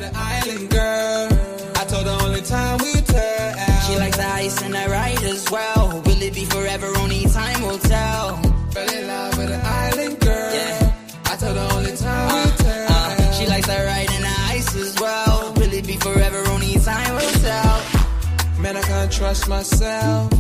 an island girl. I told her only time we tell. She likes the ice and the ride as well. Will it be forever? Only time will tell. Fell in love with an island girl. Yeah. I told her only time we tell. She likes the ride and the ice as well. Will it be forever? Only time will tell. Man, I can't trust myself.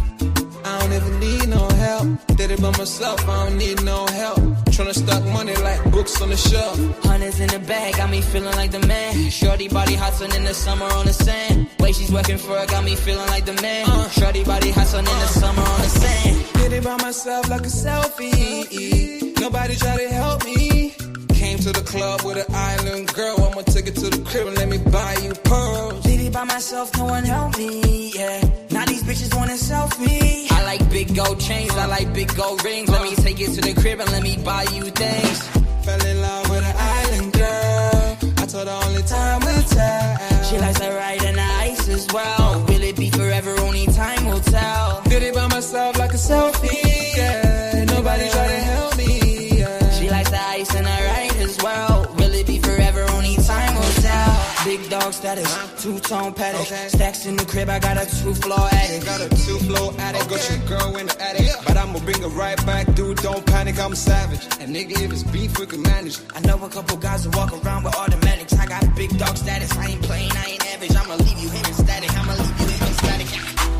I don't even need no help. Did it by myself, I don't need no help. Tryna stack money like books on the shelf. Hundreds in the bag, got me feeling like the man. Shorty body hot sun in the summer on the sand. Way she's working for it, got me feeling like the man. Shorty body hot sun in the summer on the sand. Did it by myself like a selfie. Nobody try to help me. Came to the club with an island girl. I'ma take it to the crib and let me buy you pearls. Did it by myself, no one helped me, yeah. Now these bitches wanna selfie. I like big gold chains, I like big gold rings. Let me take it to the crib and let me buy you things. Fell in love with an island girl. I told her only time will tell. She likes the ride and the ice as well. Will it be forever? Only time will tell. Did it by myself like a selfie, yeah. Nobody try to help me, yeah. She likes the ice and the ride as well. Will it be forever? Only time will tell. Big dog status, two-tone paddock. Okay. Stacks in the crib, I got a two-floor attic. Got a two-floor attic, got your girl in the attic. But I'ma bring her right back, dude, don't panic, I'm savage. And nigga, if it's beef, we can manage. I know a couple guys who walk around with automatics. I got big dog status, I ain't playing, I ain't average. I'ma leave you here in static, I'ma leave you here in static.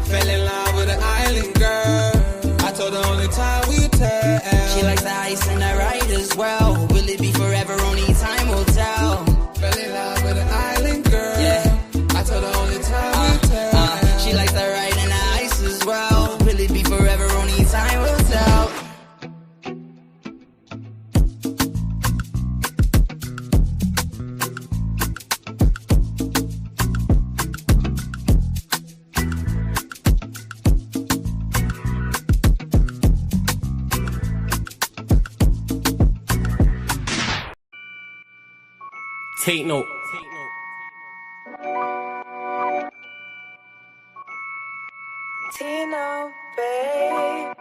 Fell in love with an island girl. I told her only time we tell. She likes the ice and the ride as well. Will it be forever? Only time will tell. Fell in love with an island girl. Yeah. I told her only time we tell. She likes the ride and the ice as well. Will it be forever? Only time will tell. Take note. Tino, babe.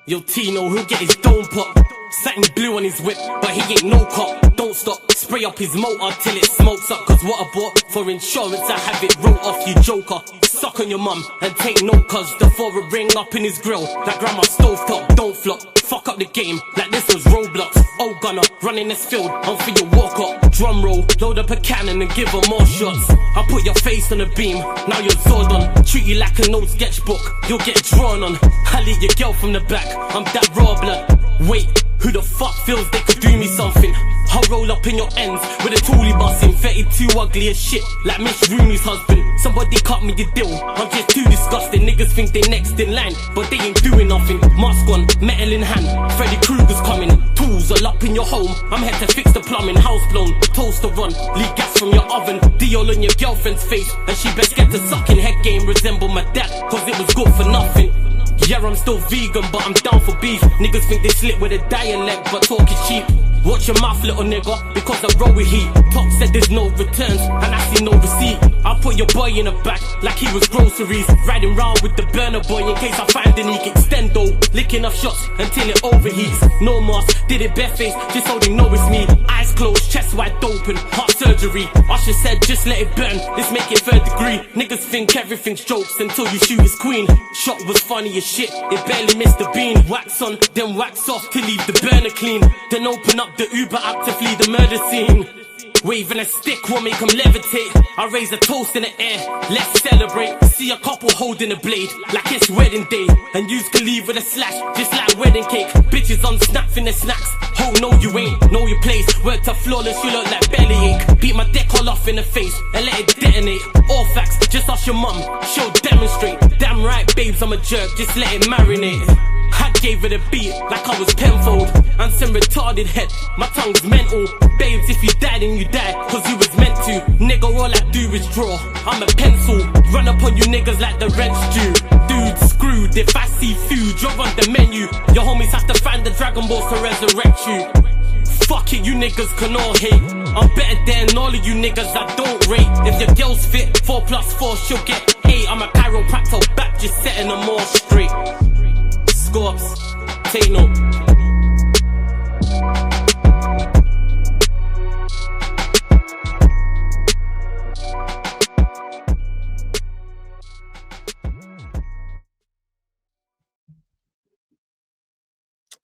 Yo, Tino, he'll get his dome pop. Satin blue on his whip, but he ain't no cop. Don't stop, spray up his motor till it smokes up. Cause what I bought for insurance, I have it wrote off, you joker. Suck on your mum and take note, cause the foreign ring up in his grill. Like grandma stovetop, don't flop. Fuck up the game, like this was Roblox. Oh gunner, running this field, I'm for your walk up. Drum roll, load up a cannon and give her more shots. I put your face on the beam, now you're Zordon. Treat you like an old sketchbook, you'll get drawn on. I lead your girl from the back, I'm that raw blood. Wait, who the fuck feels they could do me something? I'll roll up in your ends with a toolie bussin'. 32 ugly as shit, like Miss Rooney's husband. Somebody cut me a deal, I'm just too disgusting. Niggas think they next in line, but they ain't doing nothing. Mask on, metal in hand, Freddy Krueger's coming. Tools all up in your home, I'm here to fix the plumbing. House blown, toaster run, leak gas from your oven. Diol on your girlfriend's face, and she best get to sucking. Head game resemble my dad, cause it was good for nothing. Yeah, I'm still vegan, but I'm down for beef. Niggas think they slick with a dialect, but talk is cheap. Watch your mouth, little nigga, because I roll with heat. Top said there's no returns, and I see no receipt. I put your boy in the back, like he was groceries. Riding round with the burner boy, in case I find any extendo. Licking up shots, until it overheats. No mask, did it bareface, just so they know it's me. Eyes closed, chest wide open, heart surgery. Usher said just let it burn, let's make it third degree. Niggas think everything's jokes, until you shoot his queen. Shot was funny as shit, it barely missed the bean. Wax on, then wax off, to leave the burner clean. Then open up the Uber app to flee the murder scene. Waving a stick will make them levitate. I raise a toast in the air, let's celebrate. See a couple holding a blade, like it's wedding day. And yous can leave with a slash, just like wedding cake. Bitches on snap in the snacks. Oh no you ain't, know your place. Worked up flawless, you look like bellyache. Beat my deck all off in the face, and let it detonate. All facts, just ask your mum, she'll demonstrate. Damn right babes, I'm a jerk, just let it marinate. I gave it a beat like I was Penfold. And some retarded head, my tongue's mental. Babes, if you die then you die, cause you was meant to. Nigga, all I do is draw, I'm a pencil. Run up on you niggas like the rent's due. Dude, screwed, if I see food, you're on the menu. Your homies have to find the Dragon Balls to resurrect you. Fuck it, you niggas can all hate. I'm better than all of you niggas I don't rate. If your girl's fit, 4 plus 4 she'll get 8. I'm a chiropractor back, just setting them all straight. Scorps, take note.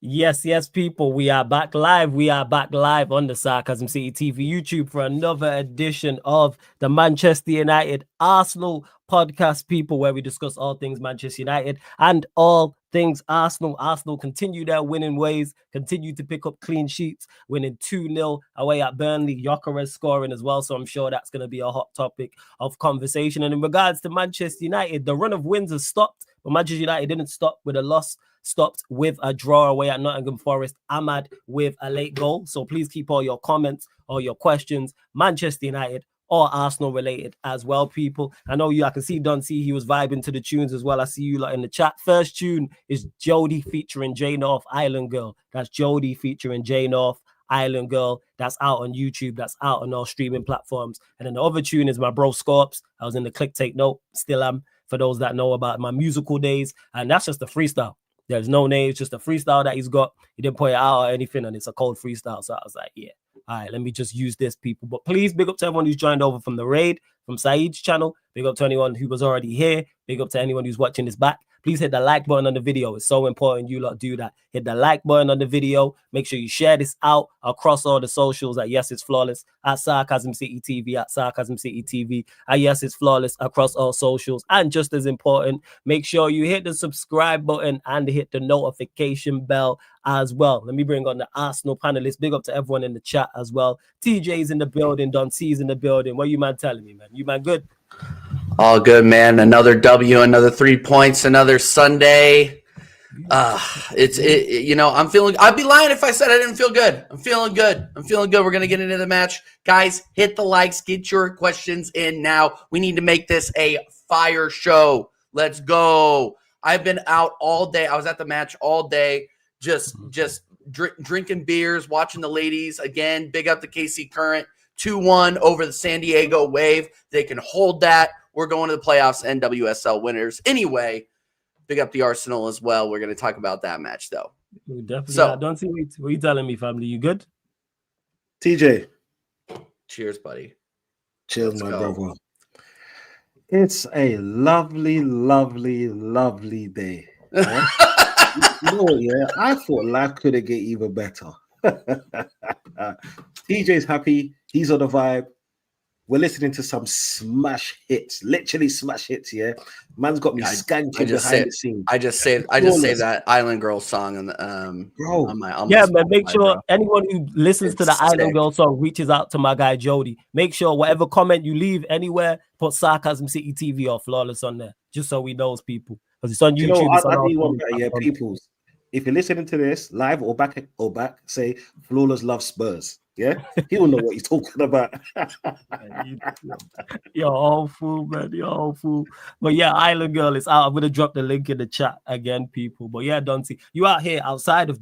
Yes, people. We are back live. We are back live on the Sarcasm City TV YouTube for another edition of the Manchester United Arsenal podcast, people, where we discuss all things Manchester United and all things Arsenal. Arsenal continue their winning ways, continue to pick up clean sheets, winning 2-0 away at Burnley. Gyökeres scoring as well, so I'm sure that's going to be a hot topic of conversation. And in regards to Manchester United, the run of wins has stopped, but Manchester United didn't stop with a loss. Stopped with a draw away at Nottingham Forest. Ahmad with a late goal. So please keep all your comments or your questions, Manchester United or Arsenal related as well, people. I know I can see Don C, he was vibing to the tunes as well. I see you lot in the chat. First tune is Jodie featuring J North, Island Girl. That's Jodie featuring J North, Island Girl. That's out on YouTube. That's out on all streaming platforms. And then the other tune is my bro Scorps. I was in the Click Take Note. Still am, for those that know about my musical days. And that's just a freestyle. There's no name, it's just a freestyle that he's got. He didn't put it out or anything, and it's a cold freestyle. So I was like, yeah, all right, let me just use this, people. But please, big up to everyone who's joined over from the raid, from Saeed's channel. Big up to anyone who was already here. Big up to anyone who's watching this back. Please hit the like button on the video. It's so important you lot do that. Hit the like button on the video. Make sure you share this out across all the socials at Yes It's Flawless, at Sarcasm City TV, at Sarcasm City TV, at Yes It's Flawless across all socials. And just as important, make sure you hit the subscribe button and hit the notification bell as well. Let me bring on the Arsenal panelists. Big up to everyone in the chat as well. TJ's in the building. Don C's in the building. What you man telling me, man? You man good? All good, man. Another W, another 3 points, another Sunday. I'm feeling. I'd be lying if I said I didn't feel good. I'm feeling good. We're gonna get into the match, guys. Hit the likes. Get your questions in now. We need to make this a fire show. Let's go. I've been out all day. I was at the match all day, just drinking beers, watching the ladies. Again, big up the KC Current. 2-1 over the San Diego Wave. They can hold that. We're going to the playoffs, NWSL winners. Anyway, big up the Arsenal as well. We're going to talk about that match, though. Definitely. So, don't see what you telling me, family. You good? TJ. Cheers, buddy. Cheers, my brother. It's a lovely, lovely, lovely day. Right? You know what, yeah? I thought life couldn't get even better. TJ's happy. He's on the vibe. We're listening to some smash hits, literally smash hits. Yeah, man's got me skanking behind the scenes. I just say that Island Girl song on the on man. Make sure anyone who listens to the Island Girl song reaches out to my guy Jody. Make sure whatever comment you leave anywhere, put Sarcasm City TV or Flawless on there, just so we knows, people, because it's on YouTube. Peoples. If you're listening to this live or back, say Flawless loves Spurs. Yeah, he will know what he's talking about. You're all fool, man. You're all fool. But yeah, Island Girl is out. I'm gonna drop the link in the chat again, people. But yeah, Dante, you out here outside of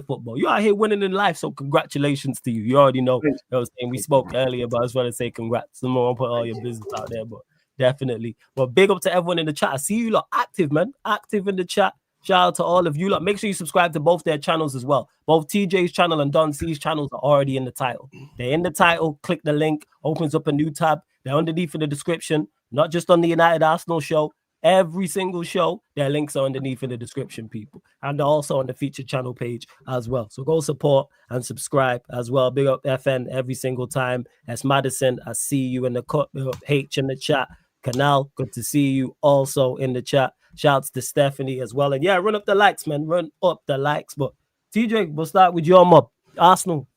football. You out here winning in life. So congratulations to you. You already know. I was saying we spoke earlier, but I just want to say congrats. Someone put all your business out there, but definitely. But big up to everyone in the chat. I see you lot active, man. Active in the chat. Shout out to all of you. Make sure you subscribe to both their channels as well. Both TJ's channel and Don C's channels are already in the title. They're in the title. Click the link. Opens up a new tab. They're underneath in the description. Not just on the United Arsenal show. Every single show, their links are underneath in the description, people. And they're also on the featured channel page as well. So go support and subscribe as well. Big up FN every single time. That's Madison. I see you in the cut. Big up H in the chat. Canal, good to see you also in the chat. Shouts to Stephanie as well. And yeah, run up the likes, man. Run up the likes. But TJ, we'll start with your mob. Arsenal,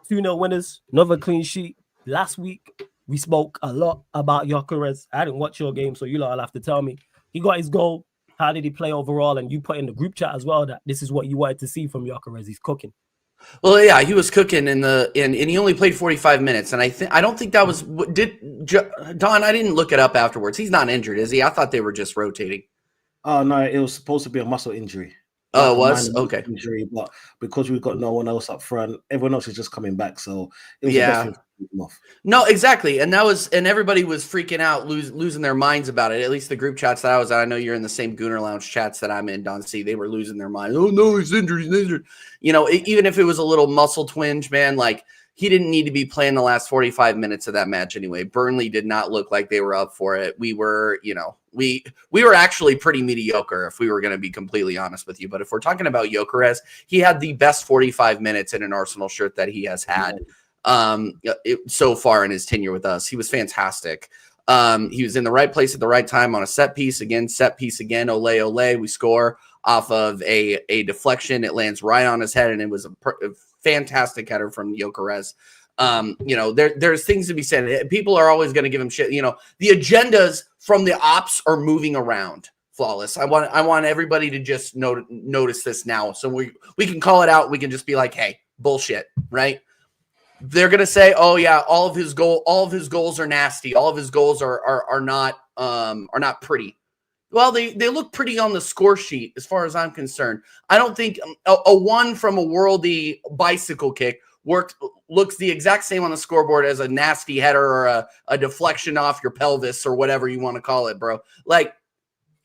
2-0 winners, another clean sheet. Last week, we spoke a lot about Gyökeres. I didn't watch your game, so you lot will have to tell me. He got his goal. How did he play overall? And you put in the group chat as well that this is what you wanted to see from Gyökeres. He's cooking. Well, yeah, he was cooking and he only played 45 minutes, and I don't think that was Don. I didn't look it up afterwards. He's not injured, is he? I thought they were just rotating. Oh no, it was supposed to be a muscle injury. Oh, it was? Okay. Injury, but because we've got no one else up front, everyone else is just coming back. So it was the best thing to keep them off. No, exactly. And everybody was freaking out, losing their minds about it. At least the group chats that I was at. I know you're in the same Gooner Lounge chats that I'm in, Don C. They were losing their minds. Oh no, he's injured. You know, even if it was a little muscle twinge, man, like he didn't need to be playing the last 45 minutes of that match anyway. Burnley did not look like they were up for it. We were, we were actually pretty mediocre if we were going to be completely honest with you. But if we're talking about Gyökeres, he had the best 45 minutes in an Arsenal shirt that he has had so far in his tenure with us. He was fantastic. He was in the right place at the right time on a set piece again. Ole, ole. We score off of a deflection. It lands right on his head, and it was a fantastic header from Gyökeres. There's things to be said. People are always going to give him shit. The agendas from the ops are moving around. Flawless. I want everybody to just notice this now, so we can call it out. We can just be like, hey, bullshit, right? They're gonna say, oh yeah, all of his goals are nasty. All of his goals are not pretty. Well, they look pretty on the score sheet as far as I'm concerned. I don't think a one from a worldy bicycle kick looks the exact same on the scoreboard as a nasty header or a deflection off your pelvis or whatever you want to call it, bro. Like,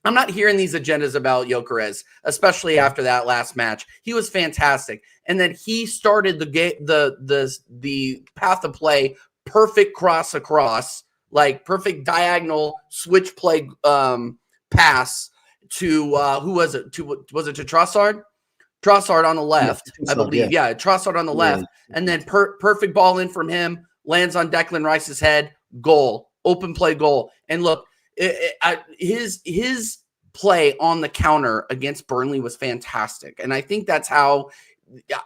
I'm not hearing these agendas about Gyökeres, especially after that last match. He was fantastic, and then he started the path of play, perfect cross across, like perfect diagonal switch play pass to who was it? Was it to Trossard? Trossard on the left, I believe. Yeah, Trossard on the left, and then perfect ball in from him, lands on Declan Rice's head, goal, open play goal. And look, his play on the counter against Burnley was fantastic, and I think that's how.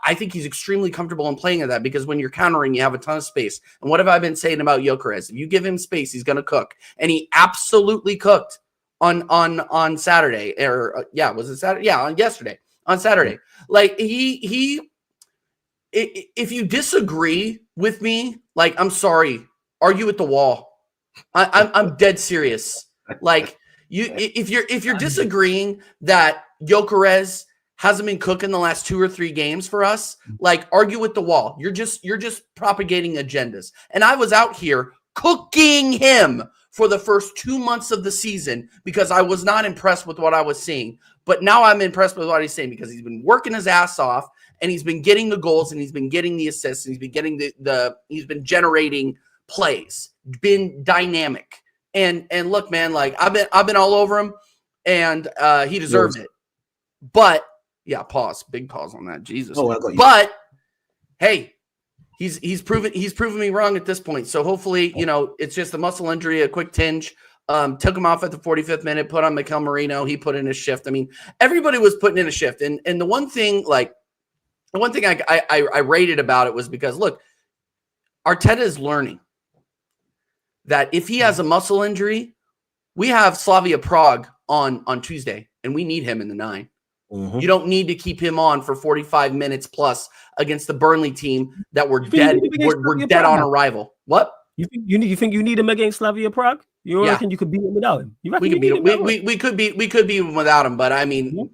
I think he's extremely comfortable in playing at that, because when you're countering, you have a ton of space. And what have I been saying about Gyökeres? If you give him space, he's going to cook, and he absolutely cooked on Saturday. Or was it Saturday? Yeah, yesterday. On Saturday. Like he if you disagree with me, like, I'm sorry, argue at the wall. I'm dead serious. Like, if you're disagreeing that Gyökeres hasn't been cooking the last 2 or 3 games for us, like, argue with the wall. You're just propagating agendas. And I was out here cooking him for the first 2 months of the season because I was not impressed with what I was seeing. But now I'm impressed with what he's saying, because he's been working his ass off, and he's been getting the goals, and he's been getting the assists, and he's been getting he's been generating plays, been dynamic. And look, man, like, I've been all over him, and he deserves it. But yeah, big pause on that, Jesus. Oh, I got you. But hey, he's proven me wrong at this point. So hopefully, it's just a muscle injury, a quick tinge. Took him off at the 45th minute, put on Mikel Merino. He put in a shift. I mean, everybody was putting in a shift. And the one thing I rated about it was because, look, Arteta is learning that if he has a muscle injury, we have Slavia Prague on Tuesday, and we need him in the 9. Mm-hmm. You don't need to keep him on for 45 minutes plus against the Burnley team that we're dead. We're dead on arrival. What? You think you need him against Slavia Prague? You reckon you could beat him without him? We could beat him. We could beat him without him. But I mean,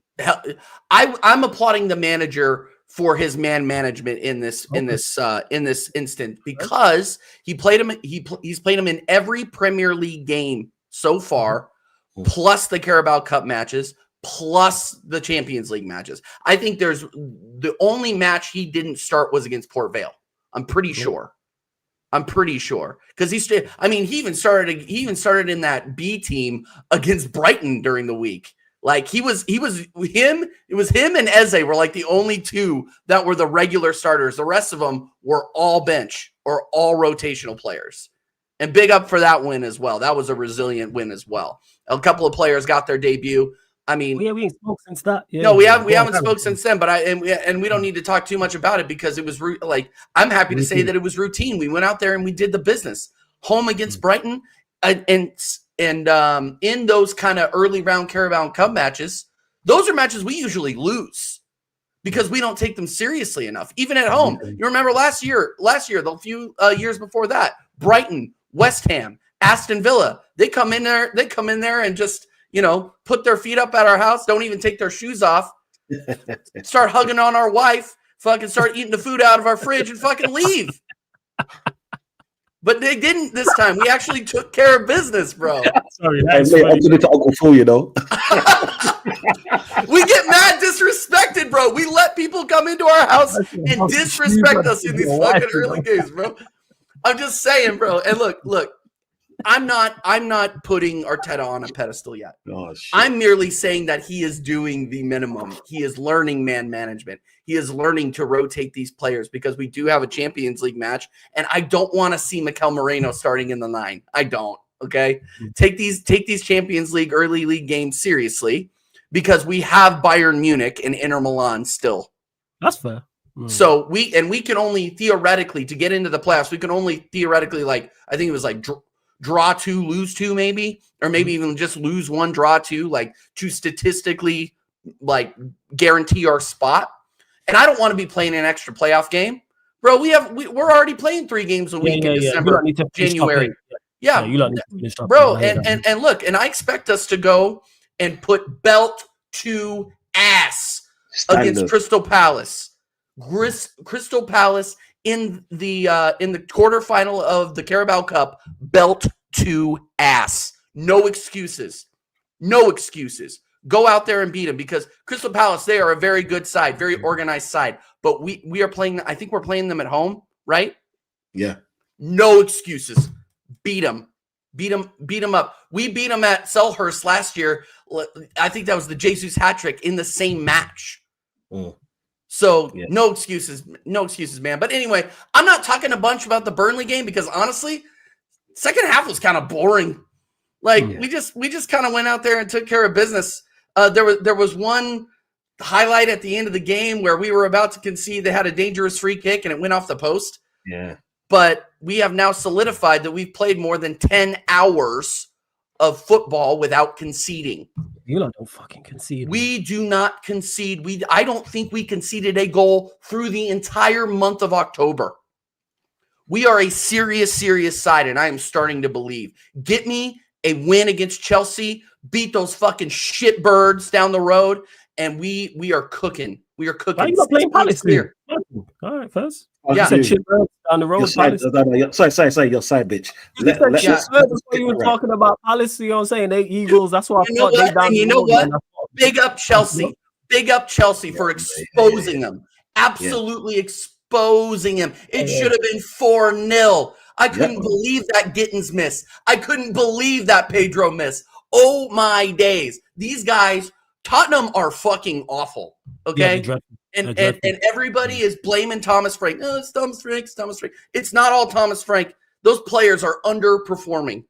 I'm applauding the manager for his man management in this instant, because he played him. He's played him in every Premier League game so far, plus the Carabao Cup matches, plus the Champions League matches. I think the only match he didn't start was against Port Vale. I'm pretty sure. Because he even started in that B team against Brighton during the week. Like, it was him and Eze were like the only 2 that were the regular starters. The rest of them were all bench or all rotational players. And big up for that win as well. That was a resilient win as well. A couple of players got their debut. I mean, we ain't spoke since that. Yeah, no, we haven't spoke since then. But we don't need to talk too much about it, because it was like, I'm happy to say that it was routine. We went out there and we did the business. Home against Brighton, and in those kind of early round Carabao Cup matches, those are matches we usually lose because we don't take them seriously enough, even at home. You remember last year, the few years before that, Brighton, West Ham, Aston Villa, they come in there and just, put their feet up at our house, don't even take their shoes off, start hugging on our wife, fucking start eating the food out of our fridge and fucking leave. But they didn't this time. We actually took care of business, bro. Sorry, I'm doing it to Uncle Phil, We get mad disrespected, bro. We let people come into our house and disrespect us in these fucking early games, bro. I'm just saying, bro. And look. I'm not putting Arteta on a pedestal yet. Oh, shit. I'm merely saying that he is doing the minimum. He is learning man management. He is learning to rotate these players because we do have a Champions League match, and I don't want to see Mikel Moreno starting in the 9. I don't. Okay, take these Champions League early league games seriously because we have Bayern Munich and Inter Milan still. That's fair. So we can only theoretically, to get into the playoffs, we can only theoretically, like, I think it was like draw 2, lose 2, maybe, or maybe even just lose 1, draw 2, like, to statistically, like, guarantee our spot. And I don't want to be playing an extra playoff game, bro. We're already playing 3 games a week in December, January. Yeah, you don't need to finish up, bro. And look, and I expect us to go and put belt to ass against Crystal Palace. Crystal Palace in the quarterfinal of the Carabao Cup, belt to ass. No excuses. No excuses. Go out there and beat them because Crystal Palace, they are a very good side, very organized side. But we are playing, I think we're playing them at home, right? Yeah. No excuses. Beat them. Beat them up. We beat them at Selhurst last year. I think that was the Jesus hat trick in the same match. So no excuses, man. But anyway, I'm not talking a bunch about the Burnley game because honestly, second half was kind of boring. Like we just kind of went out there and took care of business. There was one highlight at the end of the game where we were about to concede. They had a dangerous free kick and it went off the post. Yeah. But we have now solidified that we've played more than 10 hours of football without conceding. You don't fucking concede. We do not concede. I don't think we conceded a goal through the entire month of October. We are a serious, serious side, and I am starting to believe. Get me a win against Chelsea, beat those fucking shitbirds down the road, and we are cooking. We are cooking. Why are you not playing Palace here? All right, first. Yeah. You said shitbirds down the road. Sorry, your side bitch. You were talking about Palace, you know what I'm saying? They Eagles, that's what I thought. They down you know what? Big up Chelsea. Big up Chelsea for exposing them. Absolutely exposing him. It should have been 4-0. I couldn't believe that Gittins miss. I couldn't believe that Pedro miss. Oh my days. These guys, Tottenham are fucking awful. Okay. And everybody is blaming Thomas Frank. No, it's Thomas Frank. It's Thomas Frank. It's not all Thomas Frank. Those players are underperforming.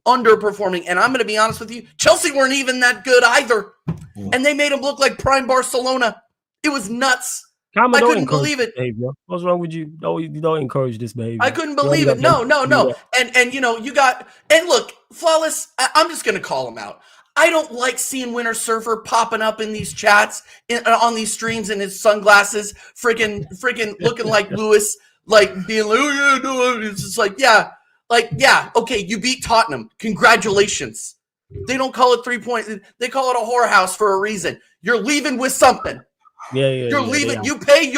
And I'm going to be honest with you, Chelsea weren't even that good either. And they made them look like prime Barcelona. It was nuts. I couldn't believe it. Behavior. What's wrong with you? No, you don't encourage this behavior. I couldn't believe it. No. And you know, and look, Flawless, I'm just going to call him out. I don't like seeing Winter Surfer popping up in these chats, on these streams in his sunglasses, freaking looking like Lewis, like being like, oh yeah, no, it's just like, yeah, okay, you beat Tottenham. Congratulations. They don't call it 3 points. They call it a whorehouse for a reason. You're leaving with something. You're leaving. You pay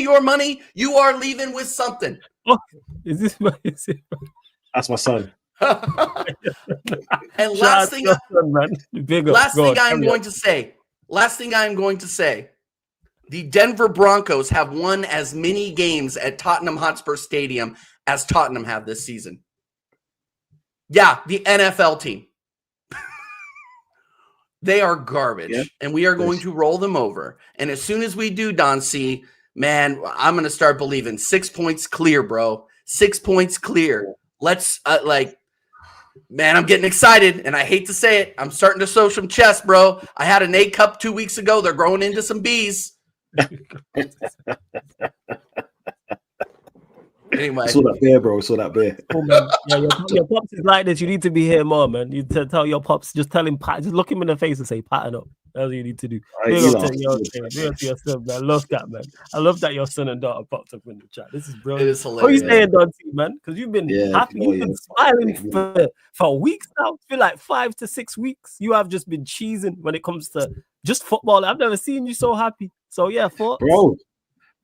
your money. You are leaving with something. Oh, is this That's my son. And last thing I'm going to say, the Denver Broncos have won as many games at Tottenham Hotspur Stadium as Tottenham have this season. Yeah, the NFL team. They are garbage, and we are going to roll them over. And as soon as we do, Don C, man, I'm going to start believing 6 points clear, bro. 6 points clear. Let's man, I'm getting excited, and I hate to say it. I'm starting to show some chest, bro. I had an A cup 2 weeks ago. They're growing into some B's. Anyway. Saw that bear, bro. Saw that bear. Oh, man. Yeah, your pops is like this. You need to be here more, man. You tell your pops, just tell him, just look him in the face and say, pattern up. That's what you need to do. Your son, man. I love that, man. I love that your son and daughter popped up in the chat. This is brilliant. It is hilarious. What are you saying, Dante, man? Because you've been happy. You've been smiling for weeks now. I feel like 5 to 6 weeks. You have just been cheesing when it comes to just football. I've never seen you so happy. So, yeah,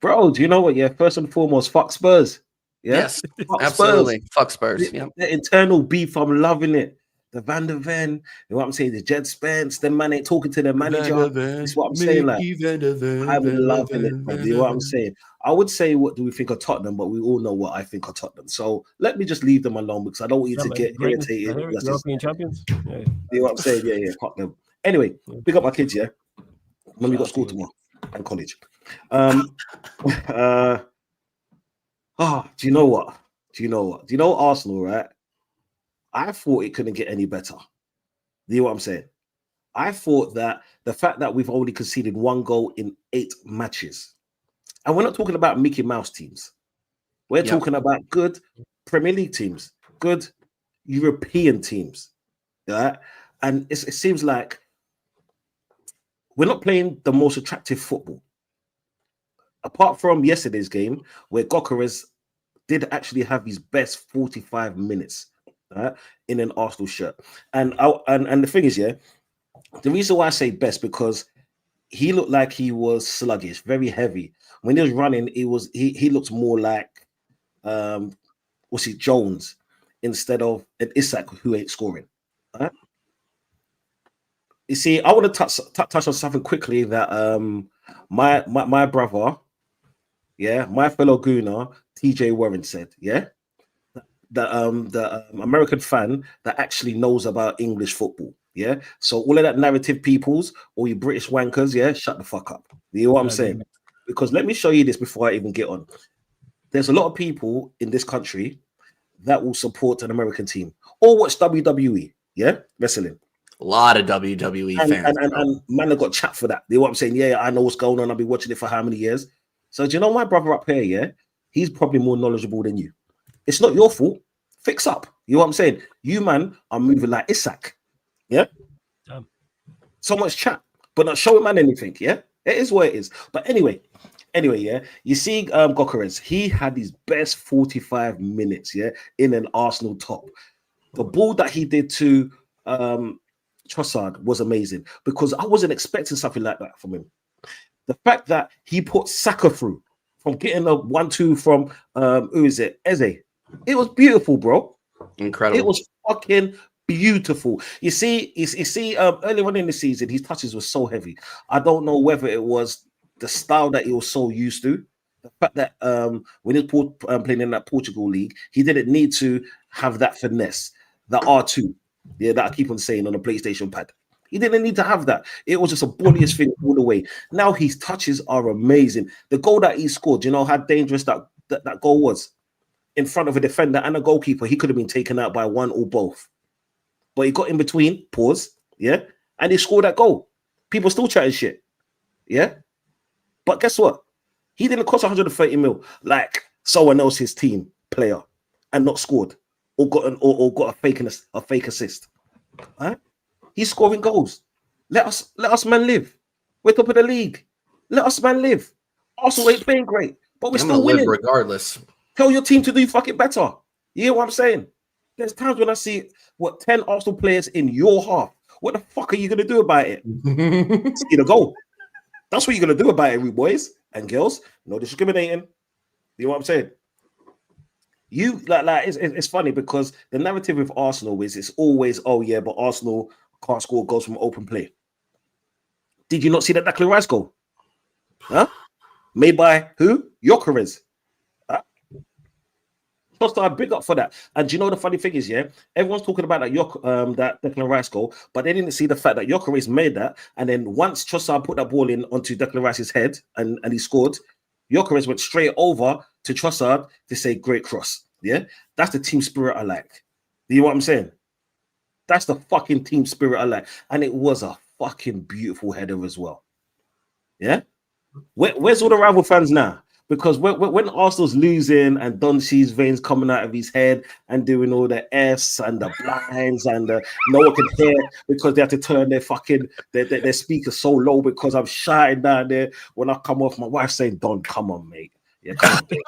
Bro, do you know what? Yeah, first and foremost, fuck Spurs. Yeah? Yes, absolutely. Fuck Spurs. The internal beef, I'm loving it. the Van der Ven, you know what I'm saying? The Jed Spence, them man ain't talking to the manager. That's what I'm saying. Like, I'm loving it, bro. You know what I'm saying? I would say, what do we think of Tottenham? But we all know what I think of Tottenham. So let me just leave them alone because I don't want you to get irritated. European champions. Yeah. You know what I'm saying? Yeah, fuck them. Anyway, pick up my kids, yeah? When we got school tomorrow and college. Do you know what? Do you know Arsenal, right? I thought it couldn't get any better. Do you know what I'm saying? I thought that the fact that we've only conceded 1 goal in 8 matches, and we're not talking about Mickey Mouse teams. We're talking about good Premier League teams, good European teams, right? And it seems like we're not playing the most attractive football. Apart from yesterday's game, where Gyökeres did actually have his best 45 minutes in an Arsenal shirt. And the thing is, the reason why I say best, because he looked like he was sluggish, very heavy. When he was running, he looked more like Jones instead of an Isak who ain't scoring. Right? You see, I want to touch on something quickly that my brother, my fellow Gooner, TJ Warren said, the American fan that actually knows about English football, So all of that narrative peoples, all you British wankers, shut the fuck up. You know what I'm saying? Because let me show you this before I even get on. There's a lot of people in this country that will support an American team or watch WWE, wrestling. A lot of WWE fans. And man, I got chat for that. You know what I'm saying? Yeah, I know what's going on. I've been watching it for how many years? So do you know my brother up here, he's probably more knowledgeable than you. It's not your fault. Fix up. You know what I'm saying? You, man, are moving like Isak. Yeah? So much chat, but not showing man anything, It is what it is. But anyway, you see Gyökeres, he had his best 45 minutes, in an Arsenal top. The ball that he did to Trossard was amazing because I wasn't expecting something like that from him. The fact that he put Saka through from getting a 1-2 from Eze. It was beautiful, bro. Incredible. It was fucking beautiful. You see, earlier on in the season, his touches were so heavy. I don't know whether it was the style that he was so used to. The fact that when he was playing in that Portugal league, he didn't need to have that finesse, the R2, that I keep on saying on the PlayStation pad. He didn't need to have that. It was just a bullish thing all the way. Now his touches are amazing. The goal that he scored, you know how dangerous that goal was? In front of a defender and a goalkeeper, he could have been taken out by one or both. But he got in between, and he scored that goal. People still chatting shit, But guess what? He didn't cost 130 mil like someone else's team player and not scored or got a fake assist. Right? He's scoring goals. Let us man live. We're top of the league. Let us man live. Arsenal ain't playing great, but we're still winning regardless. Tell your team to do fucking better. You hear what I'm saying? There's times when I see 10 Arsenal players in your half. What the fuck are you gonna do about it? See the goal. That's what you're gonna do about it, you boys and girls. No discriminating. You know what I'm saying? You like it's funny because the narrative with Arsenal is it's always, but Arsenal can't score goals from open play. Did you not see that Declan Rice goal? Huh? Made by who? Gyökeres. Trossard, big up for that. And do you know the funny thing is, everyone's talking about that Declan Rice goal, but they didn't see the fact that Gyökeres made that, and then once Trossard put that ball in onto Declan Rice's head and he scored, Gyökeres went straight over to Trossard to say great cross. Yeah, that's the team spirit I like. You know what I'm saying? That's the fucking team spirit I like, and it was a fucking beautiful header as well. Yeah, where's all the rival fans now? Because when Arsenal's losing and Doncey's veins coming out of his head and doing all the F's and the blinds and no one can hear because they have to turn their fucking their speakers so low because I'm shouting down there when I come off. My wife saying, "Don, come on, mate. Yeah, come on, babe."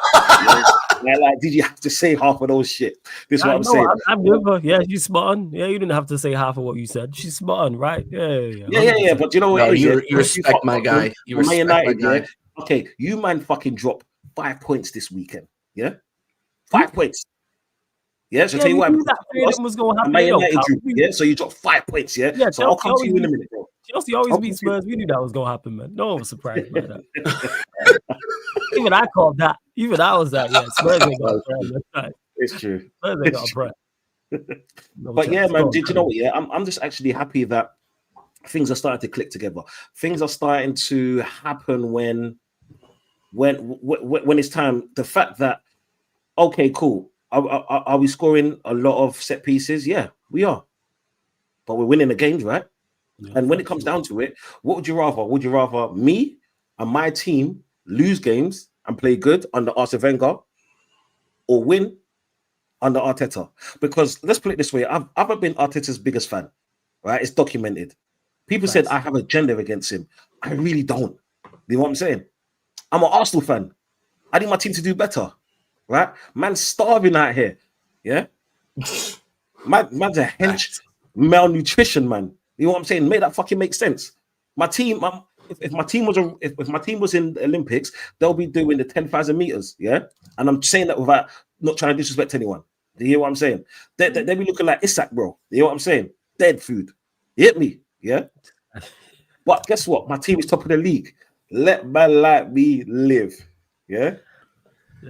Like, did you have to say half of those shit? This is what I'm saying. I'm with her. Yeah, she's spot on. Yeah, you didn't have to say half of what you said. She's spot on, right? Yeah. But you know what? You respect my guy. You respect my guy. Okay, you man fucking drop 5 points this weekend. Yeah? 5 points. Yeah, so Yeah, tell you we why. knew because that you lost fading was going to and happen. Man No, United Cal, drew. Yeah, so you dropped 5 points. Yeah, yeah, so I'll Chelsea come to always you in a beat, minute, bro. Chelsea always I'll beat come to you. Spurs. We knew that was going to happen, man. No one was surprised by that. Even I called that. Even I was like, yeah, Spurs ain't got a prayer. That's right. It's true. Spurs ain't got a prayer. No But yeah, chance. man, Go on, did you know what? Yeah, I'm just actually happy that things are starting to click together. Things are starting to happen when it's time. The fact that okay, cool. Are we scoring a lot of set pieces? Yeah, we are. But we're winning the games, right? Yeah, And when it comes down to it, what would you rather? Would you rather me and my team lose games and play good under Arsene Wenger, or win under Arteta? Because let's put it this way: I've been Arteta's biggest fan, right? It's documented. People said I have an agenda against him. I really don't. You know what I'm saying? I'm an Arsenal fan. I need my team to do better, right? Man's starving out here. Yeah, man's a hench malnutrition, man. You know what I'm saying? Make that fucking make sense. My team, if my team was if my team was in the Olympics, they'll be doing the 10,000 meters. Yeah, and I'm saying that without not trying to disrespect anyone. Do you hear what I'm saying? They be looking like Isak, bro. You know what I'm saying? Dead food. You hit me? Yeah. But guess what? My team is top of the league. Let man like me live. Yeah.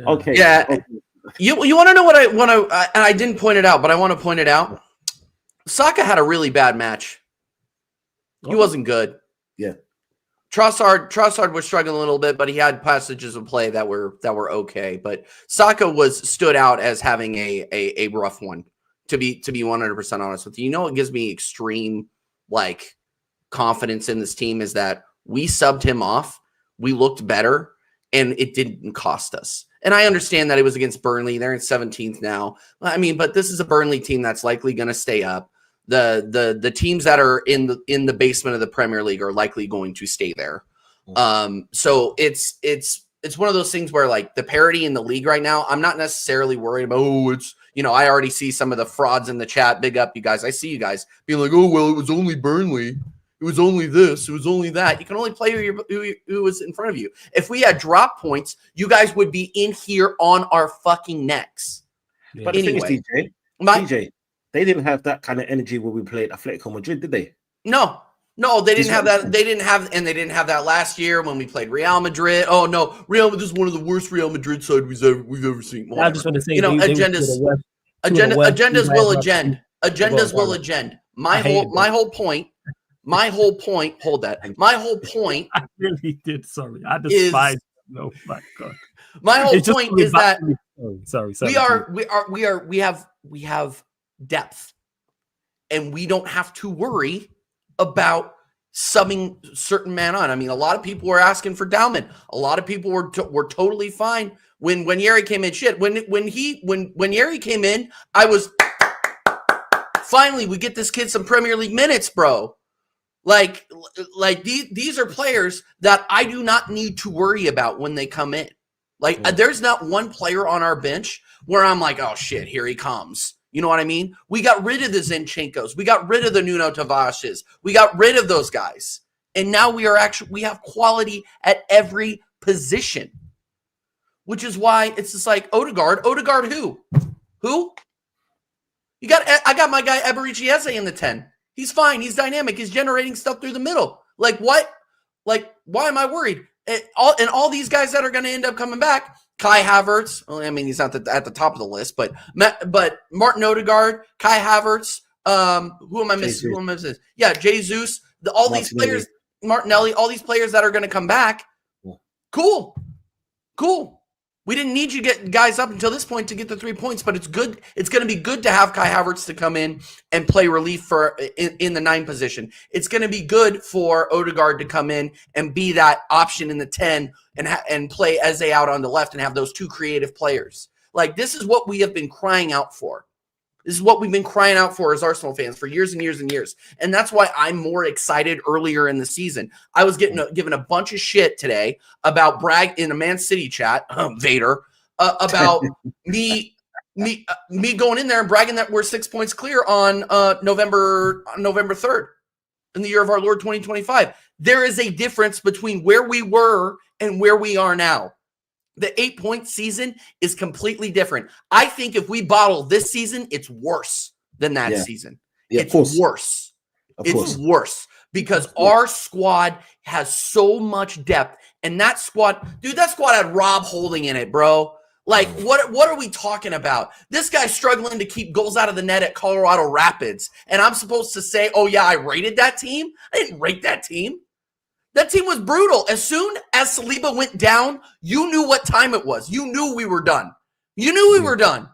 Okay. Yeah. Okay. You want to know what I want to, and I didn't point it out, but I want to point it out. Saka had a really bad match. He wasn't good. Yeah. Trossard was struggling a little bit, but he had passages of play that were okay. But Saka stood out as having a rough one. To be 100% honest with you, what gives me extreme confidence in this team is that we subbed him off. We looked better, and it didn't cost us. And I understand that it was against Burnley. They're in 17th now. I mean, but this is a Burnley team that's likely going to stay up. The teams that are in the basement of the Premier League are likely going to stay there. So it's one of those things where the parity in the league right now, I'm not necessarily worried about, I already see some of the frauds in the chat. Big up, you guys. I see you guys being like, oh, well, it was only Burnley. It was only this. It was only that. You can only play who was in front of you. If we had drop points, you guys would be in here on our fucking necks. Yeah. But the thing is, TJ, they didn't have that kind of energy when we played Atletico Madrid, did they? No, they didn't have that. They didn't have that last year when we played Real Madrid. Oh no, Real Madrid is one of the worst Real Madrid side we've ever seen. Whatever. I just want to say, agendas will agenda. Agendas will agenda. My whole point. Hold that. My whole point. I really did. Sorry, I despise. No, my God. My whole point is that sorry. We have depth, and we don't have to worry about subbing certain man on. I mean, a lot of people were asking for Dalman. A lot of people were totally fine when Yeri came in. Shit, when Yeri came in, I was finally we get this kid some Premier League minutes, bro. These are players that I do not need to worry about when they come in. There's not one player on our bench where I'm like, oh shit, here he comes. You know what I mean? We got rid of the Zinchenkos. We got rid of the Nuno Tavares. We got rid of those guys. And now we have quality at every position. Which is why it's just like Odegaard. Odegaard who? I got my guy Eberici Eze in the 10. He's fine. He's dynamic. He's generating stuff through the middle. What? Why am I worried? All these guys that are going to end up coming back, Kai Havertz. Well, I mean, he's not at the top of the list, but Martin Odegaard, Kai Havertz. Who am I missing? Yeah, Jesus. All these players, Martinelli. All these players that are going to come back. Cool. We didn't need you to get guys up until this point to get the 3 points, but it's good. It's going to be good to have Kai Havertz to come in and play relief in the 9 position. It's going to be good for Odegaard to come in and be that option in the 10 and play Eze out on the left and have those 2 creative players. This is what we have been crying out for. This is what we've been crying out for as Arsenal fans for years and years and years. And that's why I'm more excited earlier in the season. I was given a bunch of shit today about brag in a Man City chat, Vader, about me going in there and bragging that we're 6 points clear on November 3rd in the year of our Lord 2025. There is a difference between where we were and where we are now. The 8-point season is completely different. I think if we bottle this season, it's worse than that season. Yeah, it's worse. It's worse because our squad has so much depth. And that squad had Rob Holding in it, bro. Like, what are we talking about? This guy's struggling to keep goals out of the net at Colorado Rapids. And I'm supposed to say, oh, yeah, I rated that team? I didn't rate that team. That team was brutal. As soon as Saliba went down, you knew what time it was. You knew we were done. You knew we were done.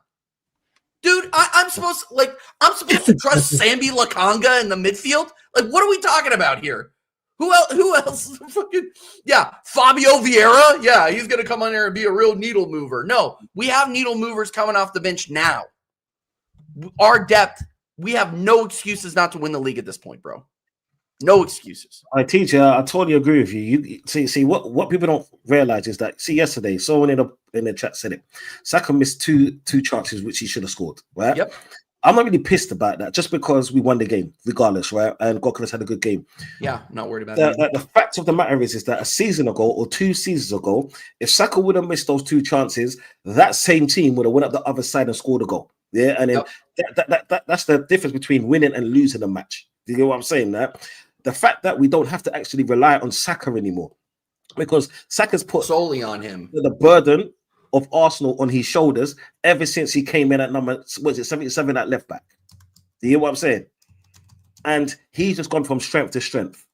Dude, I'm supposed to trust Sambi Lakanga in the midfield? Like, what are we talking about here? Who else? Fabio Vieira? Yeah, he's going to come on here and be a real needle mover. No, we have needle movers coming off the bench now. Our depth, we have no excuses not to win the league at this point, bro. No excuses. I TJ, I totally agree with you. You see what people don't realize is that yesterday someone in the chat said it. Saka missed two chances which he should have scored. Right? Yep. I'm not really pissed about that, just because we won the game, regardless, right? And Gokulas had a good game. Yeah, not worried about that. The fact of the matter is that a season ago or 2 seasons ago, if Saka would have missed those 2 chances, that same team would have went up the other side and scored a goal. Yeah, and then that's the difference between winning and losing a match. Do you get what I'm saying? That the fact that we don't have to actually rely on Saka anymore, because Saka's put solely on him the burden of Arsenal on his shoulders ever since he came in at number 77 at left back. Do you hear what I'm saying? And he's just gone from strength to strength.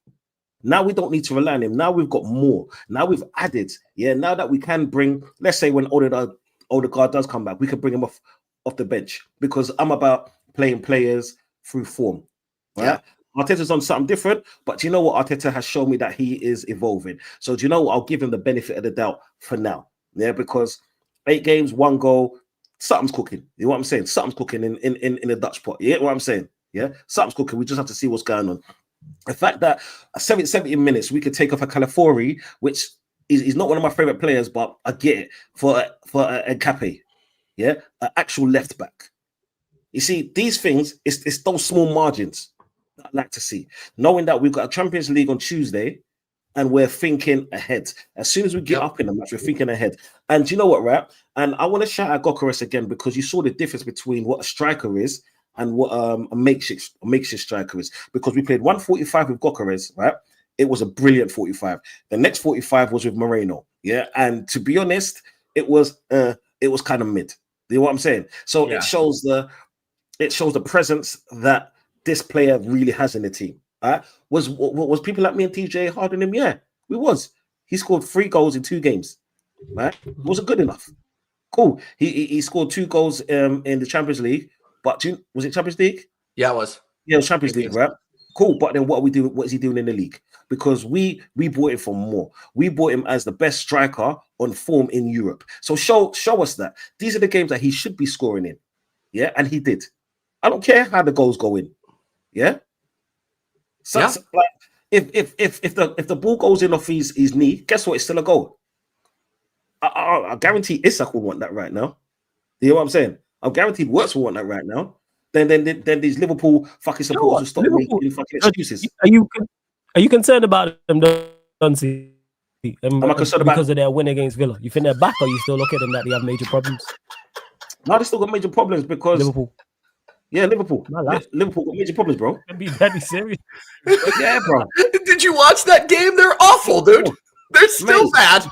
Now we don't need to rely on him. Now we've got more. Now we've added. Yeah, now that we can bring, let's say when Odegaard does come back, we can bring him off the bench, because I'm about playing players through form. Right? Yeah. Arteta's on something different, but you know what? Arteta has shown me that he is evolving. So do you know what? I'll give him the benefit of the doubt for now. Yeah, because 8 games, 1 goal, something's cooking. You know what I'm saying? Something's cooking in the Dutch pot. You know what I'm saying? Yeah, something's cooking. We just have to see what's going on. The fact that 70 minutes we could take off a Calafiori, which is not one of my favorite players, but I get it, for a Cape. Yeah, an actual left back. You see, these things, it's those small margins that I like to see. Knowing that we've got a Champions League on Tuesday, and we're thinking ahead. As soon as we get up in the match, we're thinking ahead. And you know what, right? And I want to shout out Gokares again, because you saw the difference between what a striker is and what a makeshift striker is. Because we played 145 with Gokares, right? It was a brilliant 45. The next 45 was with Moreno, yeah. And to be honest, it was kind of mid. You know what I'm saying? So it shows the presence that this player really has in the team. Was people like me and TJ hard on him? Yeah, we was. He scored 3 goals in 2 games. Right? Wasn't good enough. Cool. He scored 2 goals in the Champions League. But was it Champions League? Yeah, it was. Yeah, it was Champions League, right? Cool. But then what are we doing? What is he doing in the league? Because we bought him for more. We bought him as the best striker on form in Europe. So show us that. These are the games that he should be scoring in. Yeah, and he did. I don't care how the goals go in. Yeah. So like, if the ball goes in off his knee, guess what? It's still a goal. I guarantee Isak will want that right now. You know what I'm saying? I'm guaranteed Wirtz will want that right now. Then these Liverpool fucking supporters will stop making fucking excuses. Are you concerned about them, Dunsey? Am I concerned about because of their win against Villa? You think they're back, or you still look at them that they have major problems? No, they still got major problems because Liverpool. Yeah, Liverpool. Liverpool got major problems, bro. Be serious. Yeah, bro. Did you watch that game? They're awful, dude. They're still bad.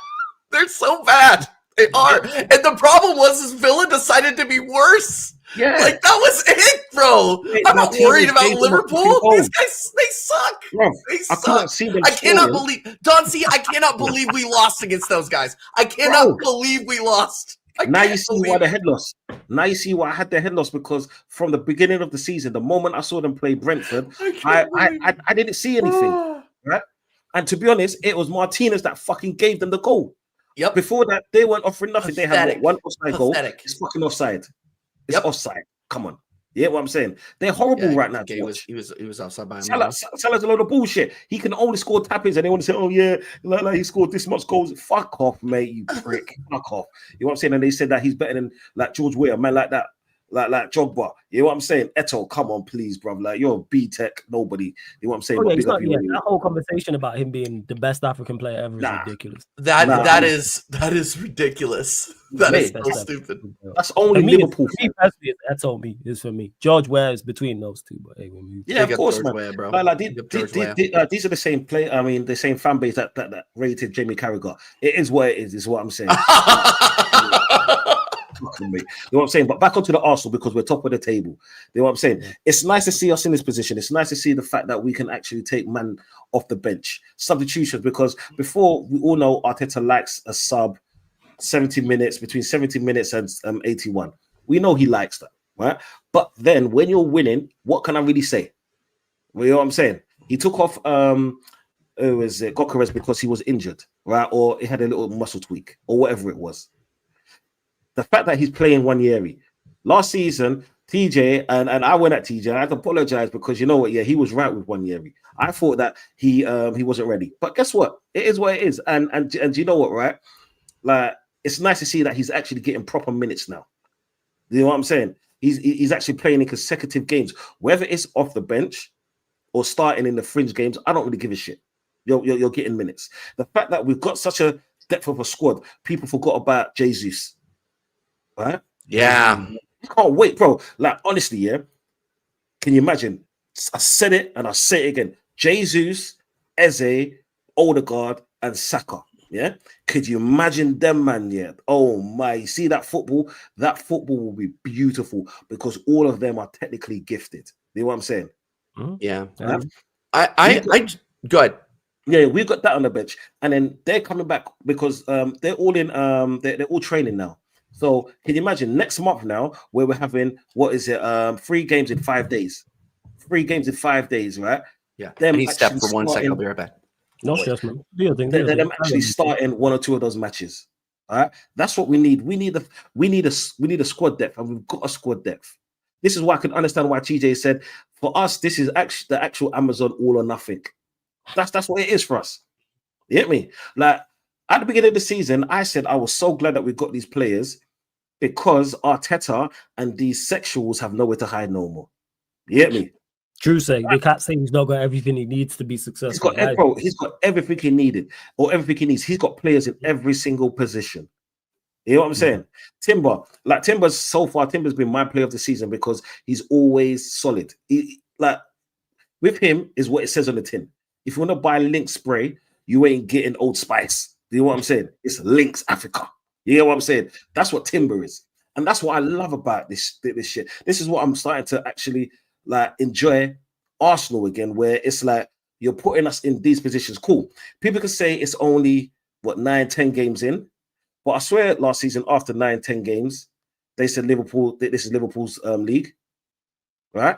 They're so bad. They are. And the problem was Villa decided to be worse. Yeah. Like, that was it, bro. I'm not worried about Liverpool. These guys, they suck. Bro, they suck. I can't see them. I cannot believe, Don C, I cannot believe we lost against those guys. I cannot believe we lost. Now you see why the head loss. Now you see why I had the head loss, because from the beginning of the season, the moment I saw them play Brentford, I didn't see anything. Right? And to be honest, it was Martinez that fucking gave them the goal. Yep. Before that, they weren't offering nothing. They had one offside goal. It's fucking offside. It's offside. Come on. You know what I'm saying? They're horrible right now. He was outside by him. Salah's a load of bullshit. He can only score tap-ins, and they want to say, "Oh yeah, like he scored this much goals." Fuck off, mate, you prick. Fuck off. You know what I'm saying? And they said that he's better than like George Weah, a man like that. like Jogba. You know what I'm saying? Eto, come on, please, bro. Like you're a B Tech, nobody. You know what I'm saying? Oh, But yeah, big up you anyway. that whole conversation about him being the best African player ever is Nah. ridiculous. That is ridiculous. That is Mate, so stupid. That's only For me, Liverpool. for me personally, that's all me. Is for me. George Ware is between those two, but hey, when we Yeah, Big of up course, George man. Weah, bro. Like, Big up George Weah. these are the same play. I mean, the same fan base that rated Jamie Carragher. It is what it is what I'm saying. Fucking me. You know what I'm saying? But back onto the Arsenal because we're top of the table. You know what I'm saying? Yeah. It's nice to see us in this position. It's nice to see the fact that we can actually take man off the bench. Substitutions, because before we all know Arteta likes a sub 70 minutes, between 70 minutes and 81. We know he likes that, right? But then when you're winning, what can I really say? Well, you know what I'm saying? He took off it was Gokares because he was injured, right? Or he had a little muscle tweak or whatever it was. The fact that he's playing Wanyeri. Last season, TJ, and I went at TJ, and I had to apologize because you know what? Yeah, he was right with Wanyeri. I thought that he wasn't ready. But guess what? It is what it is. And you know what, right? Like, it's nice to see that he's actually getting proper minutes now. You know what I'm saying? He's actually playing in consecutive games. Whether it's off the bench or starting in the fringe games, I don't really give a shit. You're getting minutes. The fact that we've got such a depth of a squad, people forgot about Jesus. Right? Yeah. I can't wait, bro. Like, honestly, yeah. Can you imagine? I said it and I say it again. Jesus, Eze, Odegaard, and Saka. Yeah. Could you imagine them, man? Yeah. Oh my, you see that football? That football will be beautiful because all of them are technically gifted. You know what I'm saying? Yeah. Yeah. I good. Yeah, we got that on the bench, and then they're coming back because they're all in they're all training now. So can you imagine next month now where we're having 3 games in 5 days? 3 games in 5 days, right? Yeah. Them I need step actually for 1 second. I'll starting- be right back. no stress, man. Do your thing. Them actually starting 1 or 2 of those matches. All right, that's what we need. We need a squad depth, and we've got a squad depth. This is why I can understand why TJ said for us this is actually the actual Amazon all or nothing. That's what it is for us. You get me? Like at the beginning of the season, I said I was so glad that we got these players because Arteta and these sexuals have nowhere to hide no more. You get me? Drew saying they can't say he's not got everything he needs to be successful. He's got everything he needed or everything he needs. He's got players in every single position. You know what I'm saying? Timber's been my player of the season because he's always solid. With him is what it says on the tin. If you want to buy Link spray, you ain't getting Old Spice. Do you know what I'm saying? It's Lynx Africa. You know what I'm saying? That's what Timber is. And that's what I love about this shit. This is what I'm starting to actually like enjoy Arsenal again, where it's like you're putting us in these positions. Cool. People can say it's only 9-10 games in, but I swear last season after 9-10 games, they said this is Liverpool's league, right?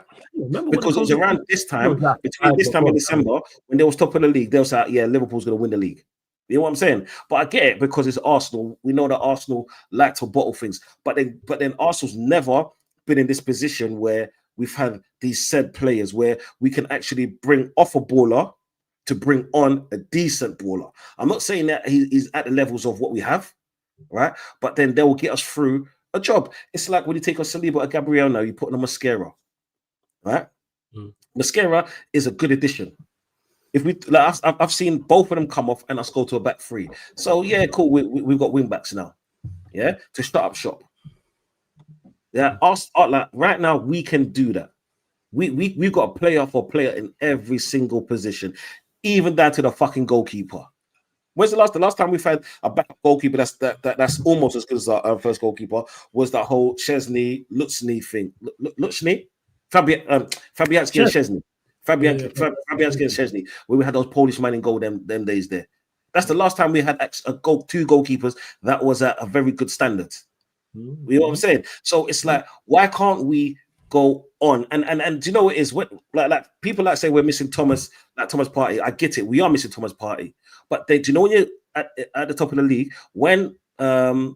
Because it was around this time, between this time in December, when they was top of the league, they was like, yeah, Liverpool's going to win the league. You know what I'm saying? But I get it because it's Arsenal. We know that Arsenal like to bottle things, but then Arsenal's never been in this position where we've had these said players where we can actually bring off a baller to bring on a decent baller. I'm not saying that he's at the levels of what we have, right? But then they will get us through a job. It's like when you take a Saliba or Gabriel now, you put on a mascara, right? Mascara is a good addition. If we, like, I've seen both of them come off and us go to a back 3. So yeah, cool. We've got wing backs now, yeah, to start up shop. Yeah, like right now we can do that. We've got a player for player in every single position, even down to the fucking goalkeeper. When's the last time we've had a backup goalkeeper that's almost as good as our first goalkeeper? Was that whole Chesney Lutzny thing? Lutzny, Fabianski and Chesney. Fabianski and Chesney, where we had those Polish men in goal them days there. That's the last time we had two goalkeepers that was at a very good standard. You know what I'm saying? So it's like, why can't we go on? And do you know what it is? What like people like say we're missing Thomas Partey. I get it. We are missing Thomas Partey. But do you know when you're at the top of the league, when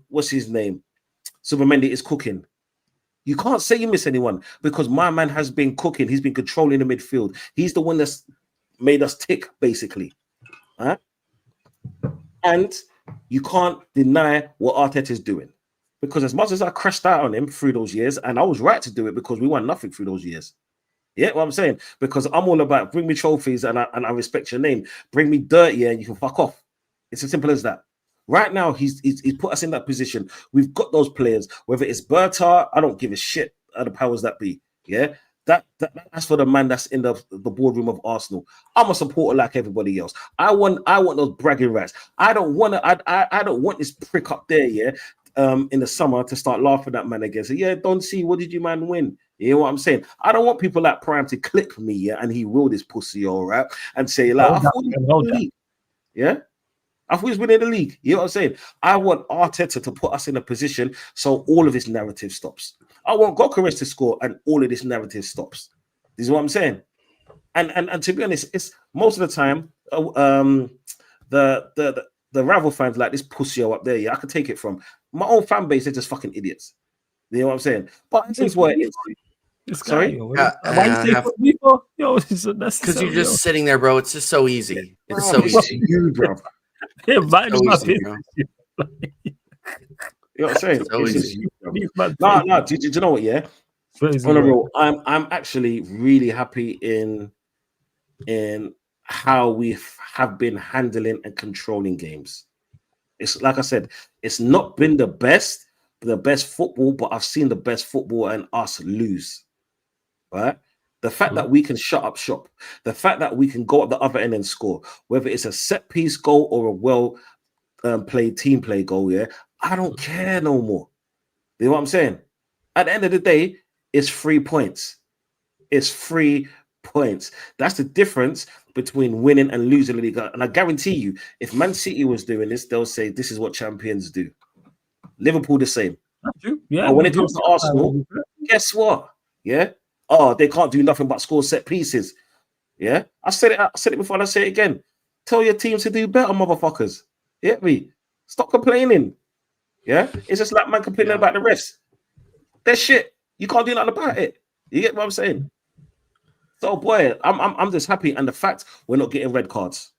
what's his name? Supermendi is cooking. You can't say you miss anyone because my man has been cooking. He's been controlling the midfield. He's the one that's made us tick, basically. Huh? And you can't deny what Arteta is doing. Because as much as I crashed out on him through those years, and I was right to do it because we won nothing through those years. Yeah, what I'm saying? Because I'm all about bring me trophies and I respect your name. Bring me dirt, yeah, and you can fuck off. It's as simple as that. Right now, he's put us in that position. We've got those players, whether it's Berta, I don't give a shit how the powers that be. Yeah. That's for the man that's in the boardroom of Arsenal. I'm a supporter like everybody else. I want those bragging rights. I don't want this prick up there, yeah. In the summer to start laughing at man again. So yeah, don't see what did you man win? You know what I'm saying? I don't want people like Prime to clip me, yeah, and he will this pussy, all right, and say like, I thought he was winning the league. Yeah, I thought he was winning the league. You know what I'm saying? I want Arteta to put us in a position so all of this narrative stops. I want Gokares to score and all of this narrative stops. This is what I'm saying. And to be honest, it's most of the time the rival fans like this pussy up there. Yeah, I can take it from my own fan base. They're just fucking idiots. You know what I'm saying? But it's what it is. Sorry, because you're just sitting there, bro. It's just so easy. It's so easy, bro. Yeah, mine is my business. You know what I'm saying? So easy. No. Do you know what? Yeah, on the roll, I'm actually really happy in how we have been handling and controlling games. It's like I said, it's not been the best football, but I've seen the best football and us lose. Right? The fact that we can shut up shop, the fact that we can go up the other end and score, whether it's a set piece goal or a well played team play goal, yeah, I don't care no more. You know what I'm saying? At the end of the day, it's 3 points. It's 3 points. That's the difference between winning and losing the league. And I guarantee you, if Man City was doing this, they'll say this is what champions do. Liverpool the same. Yeah. But when it comes to Arsenal, guess what? Yeah. Oh, they can't do nothing but score set pieces. Yeah. I said it before and I say it again. Tell your team to do better, motherfuckers. You get me? Stop complaining. Yeah. It's just like man complaining about the refs. They're shit. You can't do nothing about it. You get what I'm saying? So boy, I'm just happy. And the fact we're not getting red cards.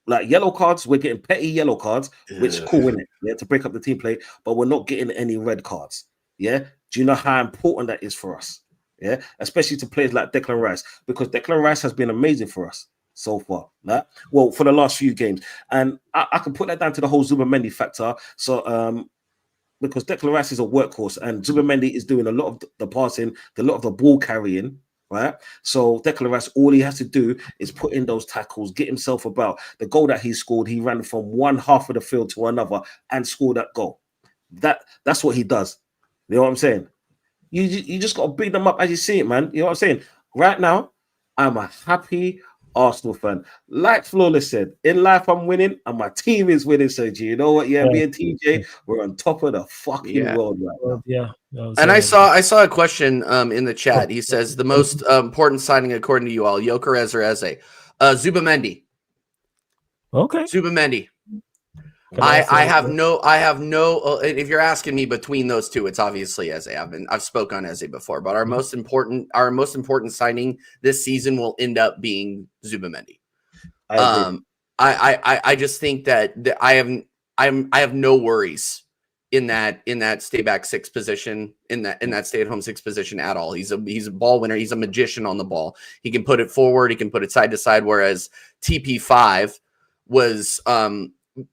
Like yellow cards, we're getting petty yellow cards, which cool, innit? Yeah, to break up the team play, but we're not getting any red cards. Yeah. Do you know how important that is for us? Yeah, especially to players like Declan Rice, because Declan Rice has been amazing for us so far. Right? Well, for the last few games. And I can put that down to the whole Zubamendi factor. So because Declan Rice is a workhorse and Zubamendi is doing a lot of the passing, a lot of the ball carrying. Right, so Declan Rice, all he has to do is put in those tackles, get himself about. The goal that he scored, he ran from one half of the field to another and scored that goal. That's what he does. You know what I'm saying? You just got to beat them up as you see it, man. You know what I'm saying? Right now, I'm a happy Arsenal fan. Like Flawless said, in life I'm winning and my team is winning. So do you know what? Yeah, me and TJ, we're on top of the fucking world right now. Yeah. And I saw a question in the chat. He says the most important signing according to you all, Gyökeres or Eze? Zubamendi. Okay. Zubamendi. I have no. If you're asking me between those two, it's obviously Eze. I've spoke on Eze before, but our most important signing this season will end up being Zubamendi. I just think that I have no worries in that stay back six position, in that stay at home six position at all. He's a ball winner. He's a magician on the ball. He can put it forward. He can put it side to side. Whereas TP5 was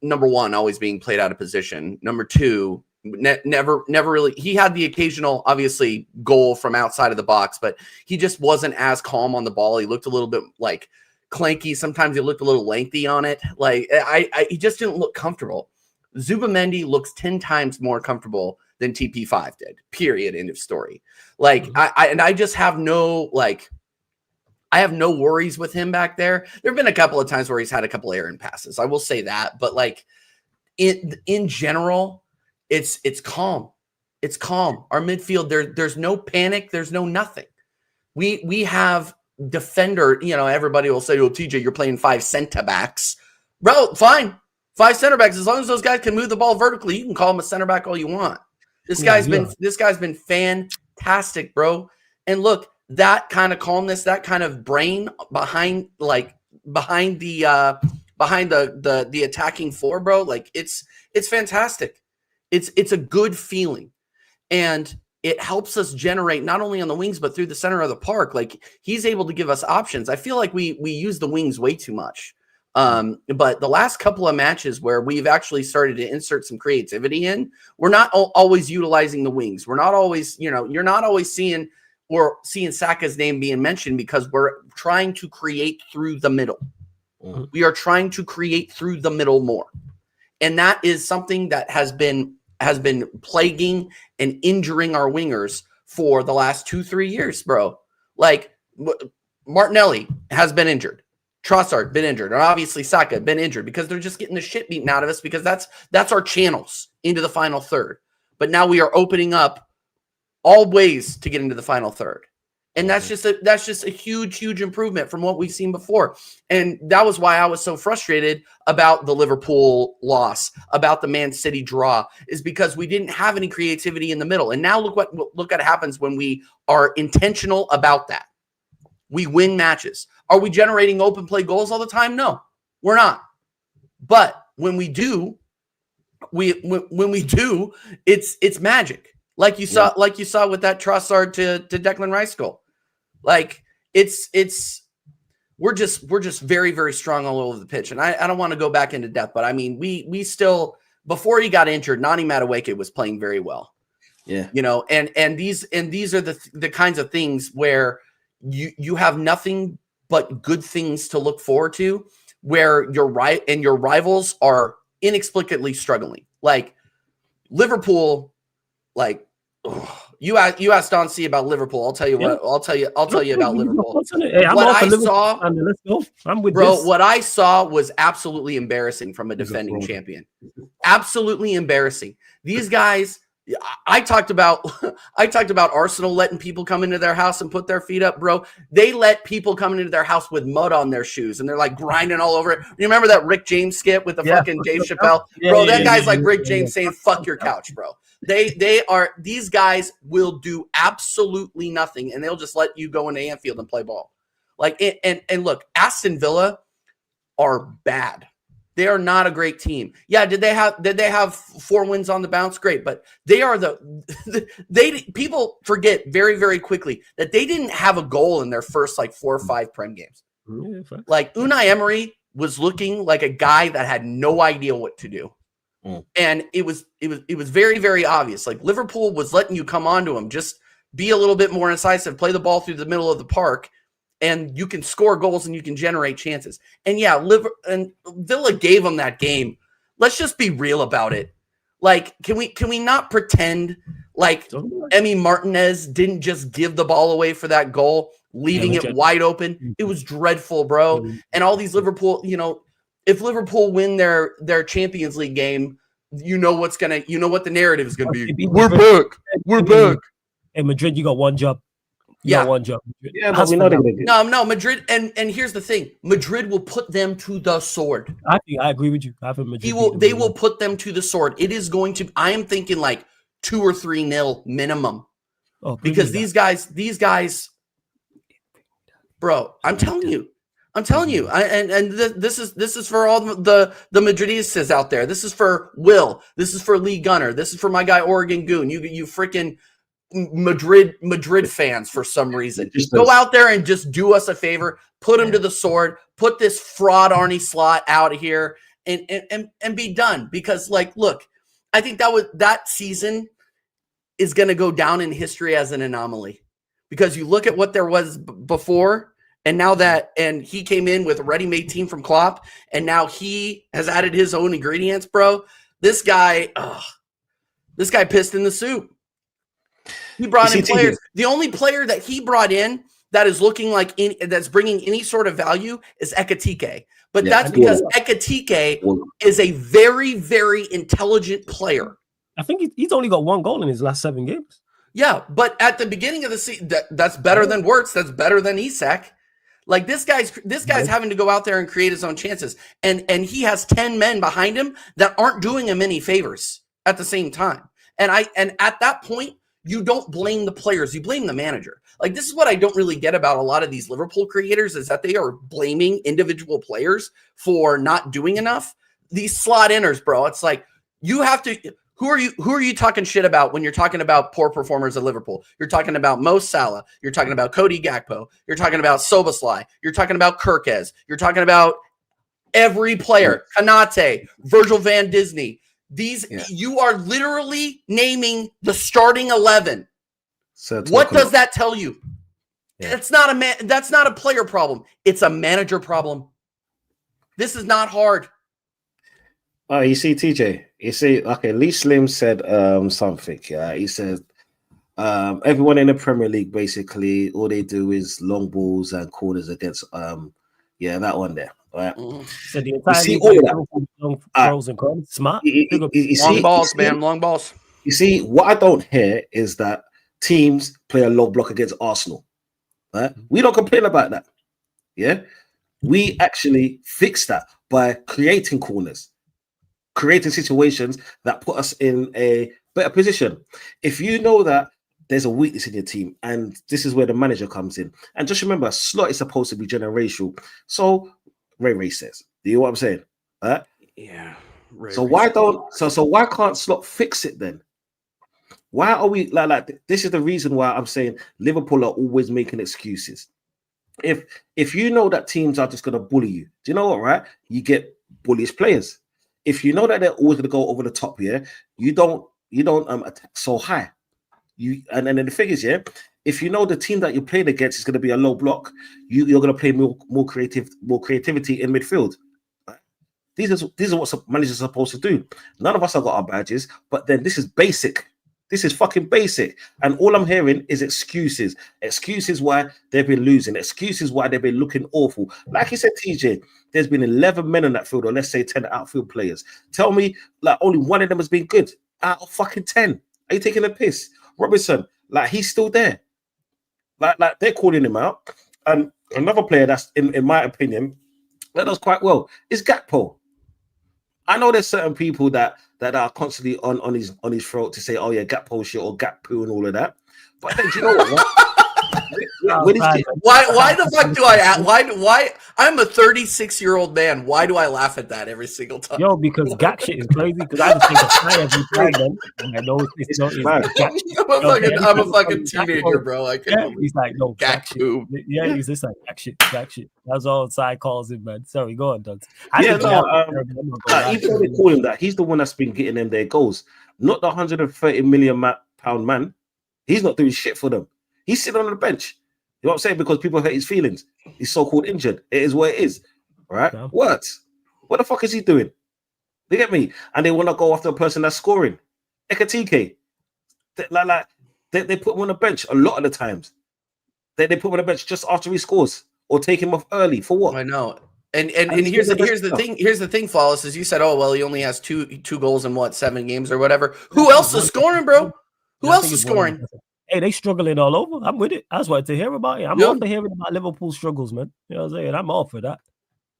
number one, always being played out of position. Number two, never really. He had the occasional, obviously, goal from outside of the box, but he just wasn't as calm on the ball. He looked a little bit like clanky. Sometimes he looked a little lengthy on it. Like he just didn't look comfortable. Zubamendi looks 10 times more comfortable than TP5 did. Period. End of story. Like I just have no I have no worries with him back there. There have been a couple of times where he's had a couple errant passes. I will say that, but like in general, it's calm. It's calm. Our midfield, there's no panic. There's no nothing. We have defender. You know, everybody will say, "Oh, TJ, you're playing 5 center backs." Bro, fine. 5 center backs. As long as those guys can move the ball vertically, you can call him a center back all you want. This guy's been fantastic, bro. And look, that kind of calmness, that kind of brain behind the attacking four, bro. Like it's fantastic. It's a good feeling. And it helps us generate not only on the wings, but through the center of the park. Like, he's able to give us options. I feel like we use the wings way too much. But the last couple of matches where we've actually started to insert some creativity in, we're not always utilizing the wings. We're not always, you're not always seeing Saka's name being mentioned, because we're trying to create through the middle. We are trying to create through the middle more. And that is something that has been plaguing and injuring our wingers for the last 2-3 years, bro. Like, Martinelli has been injured. Trossard been injured, and obviously Saka been injured, because they're just getting the shit beaten out of us, because that's our channels into the final third. But now we are opening up all ways to get into the final third. And that's just a huge improvement from what we've seen before. And that was why I was so frustrated about the Liverpool loss, about the Man City draw, is because we didn't have any creativity in the middle. And now look what happens when we are intentional about that. We win matches. Are we generating open play goals all the time? No, we're not. But when we do, it's magic. Like you saw with that Trossard to Declan Rice goal. Like, we're just very, very strong all over the pitch. And I don't want to go back into depth, but I mean, we still, before he got injured, Nani Madueke was playing very well. Yeah. And these are the kinds of things where you have nothing but good things to look forward to, where your rivals are inexplicably struggling. Like Liverpool, like, you asked Don C about Liverpool. I'll tell you what. I'll tell you about Liverpool. Hey, let's go. I'm with bro. this. What I saw was absolutely embarrassing from a defending champion. Absolutely embarrassing. These guys. I talked about Arsenal letting people come into their house and put their feet up, bro. They let people come into their house with mud on their shoes, and they're like grinding all over it. You remember that Rick James skit with the fucking Dave Chappelle? Bro, that guy's like Rick James saying, fuck your couch, bro. These guys will do absolutely nothing, and they'll just let you go into Anfield and play ball. Like, and look, Aston Villa are bad. They are not a great team. Yeah, did they have 4 wins on the bounce? Great, but they are people forget very, very quickly that they didn't have a goal in their first 4 or 5 Prem games. Like, Unai Emery was looking like a guy that had no idea what to do. And it was very, very obvious. Like, Liverpool was letting you come onto him, just be a little bit more incisive, play the ball through the middle of the park, and you can score goals and you can generate chances. And yeah, Villa gave them that game. Let's just be real about it. Like, can we not pretend like Emi Martinez didn't just give the ball away for that goal, leaving it wide open? It was dreadful, bro. And all these Liverpool, if Liverpool win their Champions League game, you know what the narrative is going to be. We're back. Hey, Madrid, you got one job. One job. Yeah, but we know they're going to do. No, Madrid, and here's the thing: Madrid will put them to the sword. I agree with you. I think Madrid. They will put them to the sword. It is going to. I am thinking like 2 or 3-0 minimum. Oh, because these guys, bro. I'm telling you. This is for all the Madridistas out there. This is for Will. This is for Lee Gunner. This is for my guy Oregon Goon. You freaking Madrid fans for some reason. Just go out there and just do us a favor. Put him to the sword. Put this fraud Arnie Slot out of here and be done. Because, like, look, I think that season is going to go down in history as an anomaly. Because you look at what there was before, and now and he came in with a ready-made team from Klopp, and now he has added his own ingredients, bro. This guy pissed in the soup. He brought in players. The only player that he brought in that is looking like that's bringing any sort of value is Ekitike. But that's because Ekitike is a very, very intelligent player. I think he's only got 1 goal in his last 7 games. Yeah, but at the beginning of the season, that's better than Wirtz. That's better than Isak. Like, this guy's having to go out there and create his own chances, and he has 10 men behind him that aren't doing him any favors at the same time. And at that point, you don't blame the players, you blame the manager. Like, this is what I don't really get about a lot of these Liverpool creators, is that they are blaming individual players for not doing enough. These slot inners, bro, it's like, you have to, Who are you talking shit about when you're talking about poor performers at Liverpool? You're talking about Mo Salah. You're talking about Cody Gakpo. You're talking about Soboslai. You're talking about Kirkez. You're talking about every player. Kanate, Virgil van Disney. You are literally naming the starting 11. What does that tell you? Yeah. That's not a player problem. It's a manager problem. This is not hard. Oh, you see, TJ, okay, Lee Slim said something. Yeah, he said everyone in the Premier League, basically, all they do is long balls and corners against that one there. Right. So the entire league all that. Long throws and corners. Smart. Long balls, man. Long balls. You see, what I don't hear is that teams play a low block against Arsenal. Right? We don't complain about that. Yeah. We actually fix that by creating corners, creating situations that put us in a better position. If you know that there's a weakness in your team, and this is where the manager comes in, and just remember, slot is supposed to be generational. So Ray says, do you know what I'm saying? Yeah. Why can't slot fix it then? Why are we like this is the reason why I'm saying Liverpool are always making excuses. If you know that teams are just going to bully you, do you know what, right? You get bullish players. If you know that they're always going to go over the top here, you don't attack so high. And then the thing is, if you know the team that you're playing against is going to be a low block, you're going to play more creativity in midfield. These are what managers are supposed to do. None of us have got our badges, but then this is basic. This is fucking basic. And all I'm hearing is excuses. Excuses why they've been losing. Excuses why they've been looking awful. Like you said, TJ, there's been 11 men in that field, or let's say 10 outfield players. Tell me, like, only one of them has been good out of fucking 10. Are you taking a piss? Robinson, like, he's still there. Like they're calling him out. And another player that's, in my opinion, that does quite well is Gakpo. I know there's certain people that are constantly on his throat to say, "Oh yeah, Gakpo shit" or Gakpo and all of that. But then, do you know what? Why the fuck do I? Why? I'm a 36-year-old man. Why do I laugh at that every single time? Yo, because Gak shit is crazy. Because I just think it's high every time. Then I know it's not. I'm a fucking teenager, bro. He's like, no, Gak shit. Yeah, he's just like Gak shit. That's all Sai calls him, man. Sorry, go on, Doug. Even though they call him that, he's the one that's been getting them their goals, not the 130 million pound man. He's not doing shit for them. He's sitting on the bench. You know what I'm saying? Because people hurt his feelings. He's so-called injured. It is what it is. Right? Yeah. What the fuck is he doing? They get me? And they want to go after a person that's scoring. Ekatike. They put him on the bench a lot of the times. They put him on the bench just after he scores or take him off early. For what? I know. And here's the thing, Flawless, is you said, oh, well, he only has two goals in 7 games or whatever. Who else is scoring, bro? Who else is scoring? Hey, they struggling all over. I'm with it. I just wanted to hear about it. I'm all for hearing about Liverpool struggles, man. You know what I'm saying? I'm all for that.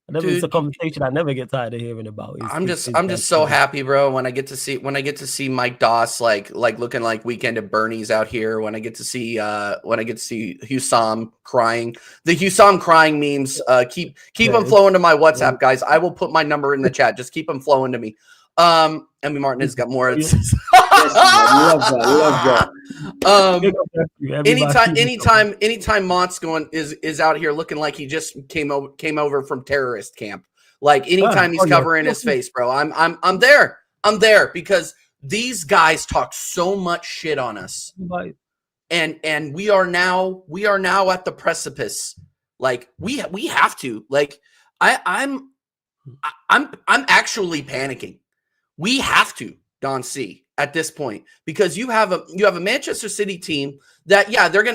It's a conversation I never get tired of hearing about. I'm just so happy, bro. When I get to see Mike Doss like looking like Weekend at Bernie's out here. When I get to see Hussam crying. The Hussam crying memes. Keep them flowing to my WhatsApp, guys. I will put my number in the chat. Just keep them flowing to me. Emmy Martin has got more. Love that. Anytime Mont's is out here looking like he just came over from terrorist camp. Like anytime he's covering his face, bro, I'm there. I'm there because these guys talk so much shit on us, and we are now at the precipice. Like we have to. Like I'm actually panicking. We have to, Don C, at this point, because you have a Manchester City team that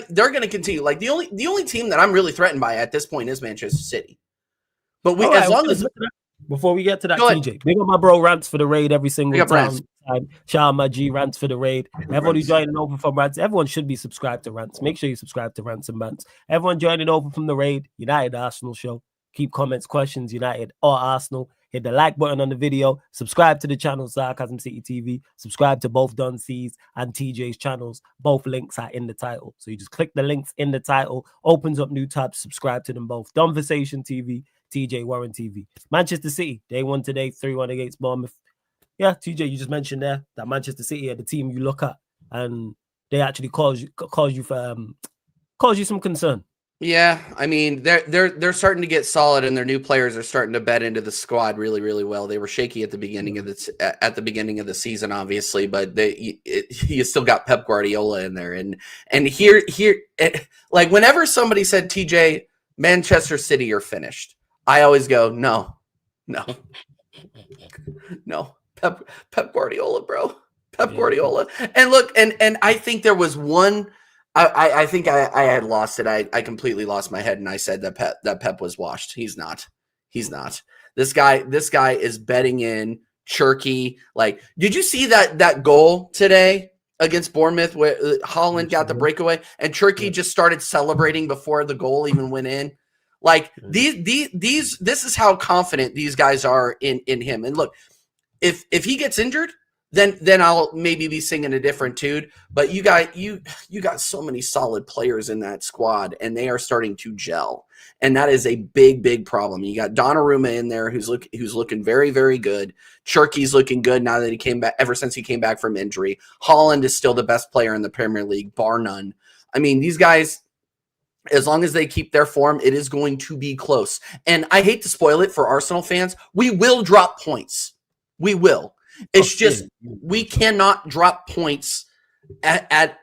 they're gonna continue. Like the only team that I'm really threatened by at this point is Manchester City. But before we get to that, TJ, big up my bro Rants for the raid every single time. Shout out my G Rants for the raid. Everyone who's joining over from Rants, everyone should be subscribed to Rants. Make sure you subscribe to Rants and Bants. Everyone joining over from the raid, United Arsenal show. Keep comments, questions, United or Arsenal. Hit the like button on the video. Subscribe to the channel, Sarcasm City TV. Subscribe to both Don C's and TJ's channels. Both links are in the title. So you just click the links in the title. Opens up new tabs. Subscribe to them both. Donversation TV, TJ Warren TV. Manchester City, they won today, 3-1 against Bournemouth. yeah, TJ, you just mentioned there that Manchester City are the team you look at, and they actually cause you some concern. Yeah, I mean they're starting to get solid, and their new players are starting to bed into the squad really, really well. They were shaky at the beginning of the season, obviously, but you still got Pep Guardiola in there, and here like whenever somebody said TJ Manchester City are finished, I always go no, Pep Guardiola, bro, Pep Guardiola, and look, and I think there was one. I think I had lost it. I completely lost my head, and I said that Pep was washed. He's not. He's not. This guy is betting in Cherky. Like, did you see that goal today against Bournemouth where Holland got the breakaway and Cherky just started celebrating before the goal even went in? Like this is how confident these guys are in him. And look, if he gets injured, then I'll maybe be singing a different tune. But you got so many solid players in that squad, and they are starting to gel, and that is a big problem. You got Donnarumma in there who's looking very, very good. Cherky's looking good now that he came back. Ever since he came back from injury, Holland is still the best player in the Premier League, bar none. I mean, these guys, as long as they keep their form, it is going to be close. And I hate to spoil it for Arsenal fans. We will drop points. We will. It's just we cannot drop points at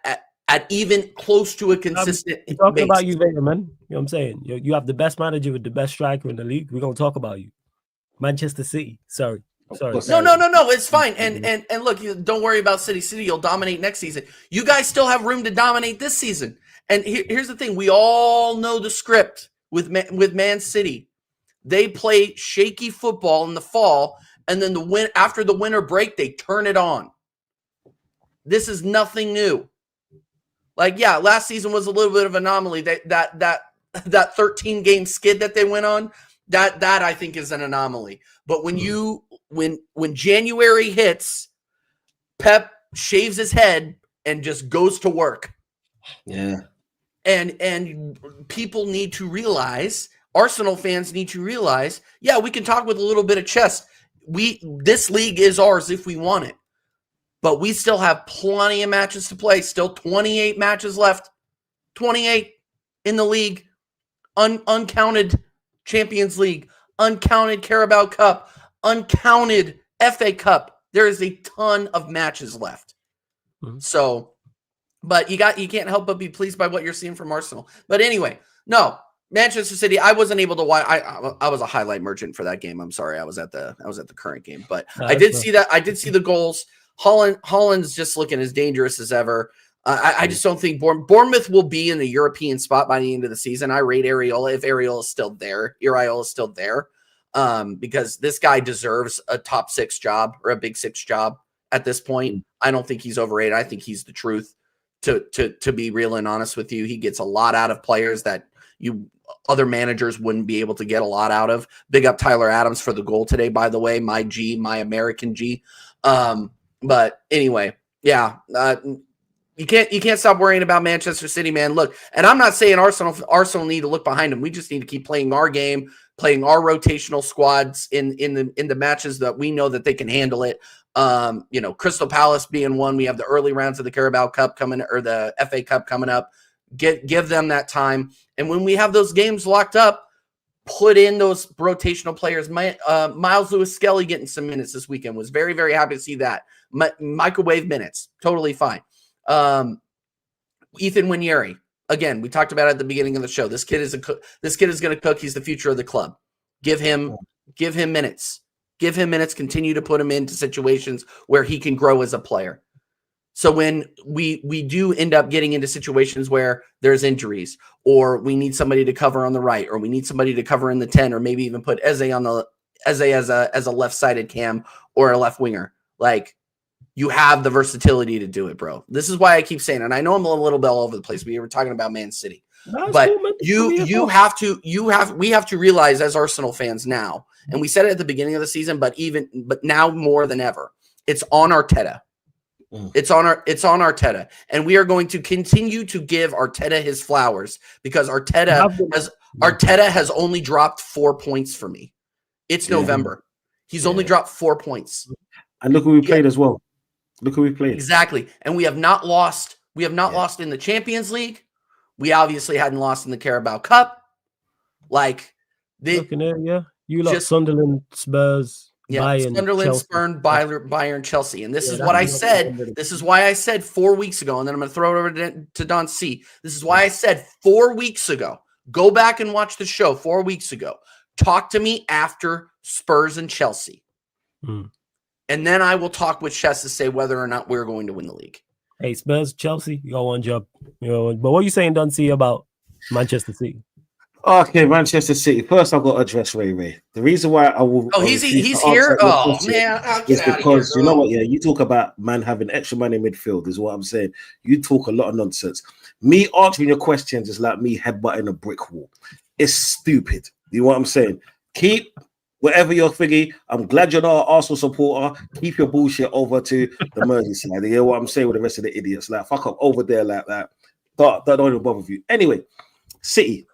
even close to a consistent. We're talking about you, Vader, man. You know what I'm saying? You have the best manager with the best striker in the league. We're gonna talk about you, Manchester City. Sorry. No. It's fine. And look, don't worry about City. City, you'll dominate next season. You guys still have room to dominate this season. And here's the thing: we all know the script with Man City. They play shaky football in the fall. And then after the winter break, they turn it on. This is nothing new. Like, yeah, last season was a little bit of an anomaly. That 13 game skid that they went on, that I think is an anomaly. But when January hits, Pep shaves his head and just goes to work. Yeah. And people need to realize, Arsenal fans need to realize, yeah, we can talk with a little bit of chest. This league is ours if we want it, but we still have plenty of matches to play. Still 28 matches left, 28 in the league, uncounted Champions League, uncounted Carabao Cup, uncounted FA Cup. There is a ton of matches left. Mm-hmm. So, but you can't help but be pleased by what you're seeing from Arsenal. But anyway, no. Manchester City, I wasn't able to watch. I was a highlight merchant for that game. I'm sorry, I was at the current game, but I did see that. I did see the goals. Holland's just looking as dangerous as ever. I just don't think Bournemouth will be in the European spot by the end of the season. I rate Areola if Areola is still there. Iraola is still there, because this guy deserves a top 6 job or a big 6 job at this point. I don't think he's overrated. I think he's the truth. To be real and honest with you, he gets a lot out of players that other managers wouldn't be able to get a lot out of. Big up Tyler Adams for the goal today, by the way, my American G. But anyway, yeah, you can't stop worrying about Manchester City, man. Look, and I'm not saying Arsenal need to look behind them. We just need to keep playing our game, playing our rotational squads in the matches that we know that they can handle it. Crystal Palace being one. We have the early rounds of the Carabao Cup coming, or the FA Cup coming up. Give them that time. And when we have those games locked up, put in those rotational players. Miles Lewis-Skelly getting some minutes this weekend. Was very, very happy to see that. Microwave minutes. Totally fine. Ethan Nwaneri. Again, we talked about it at the beginning of the show. This kid is going to cook. He's the future of the club. Give him minutes. Give him minutes. Continue to put him into situations where he can grow as a player. So when we do end up getting into situations where there's injuries, or we need somebody to cover on the right, or we need somebody to cover in the 10, or maybe even put Eze as a left-sided cam or a left winger, like, you have the versatility to do it, bro. This is why I keep saying, and I know I'm a little bit all over the place. We were talking about Man City, but we have to realize as Arsenal fans now, and we said it at the beginning of the season, but now more than ever, it's on Arteta. It's on Arteta, and we are going to continue to give Arteta his flowers, because Arteta has only dropped 4 points for me. It's November. He's only dropped 4 points. And look who we played as well. Look who we played. Exactly. And we have not lost. We have not lost in the Champions League. We obviously hadn't lost in the Carabao Cup. Like, looking there, you lot, Sunderland, Spurs, Bayern, Sunderland, Chelsea. Spurs, Bayern, Chelsea. And this is what I said. This is why I said 4 weeks ago, and then I'm going to throw it over to Don C. This is why I said 4 weeks ago. Go back and watch the show 4 weeks ago. Talk to me after Spurs and Chelsea. And then I will talk with Chess to say whether or not we're going to win the league. Hey, Spurs, Chelsea, you got one job. But what are you saying, Don C, about Manchester City? Okay, Manchester City. First, I've got to address Ray. The reason why I will. Oh, he's here. Oh man, is because you know what? Yeah, you talk about man having extra man in midfield. Is what I'm saying. You talk a lot of nonsense. Me answering your questions is like me headbutting a brick wall. It's stupid. You know what I'm saying? Keep whatever you're thinking. I'm glad you're not an Arsenal supporter. Keep your bullshit over to the Merseyside. You hear what I'm saying with the rest of the idiots? Like fuck up over there like that. Don't even bother with you. Anyway, City.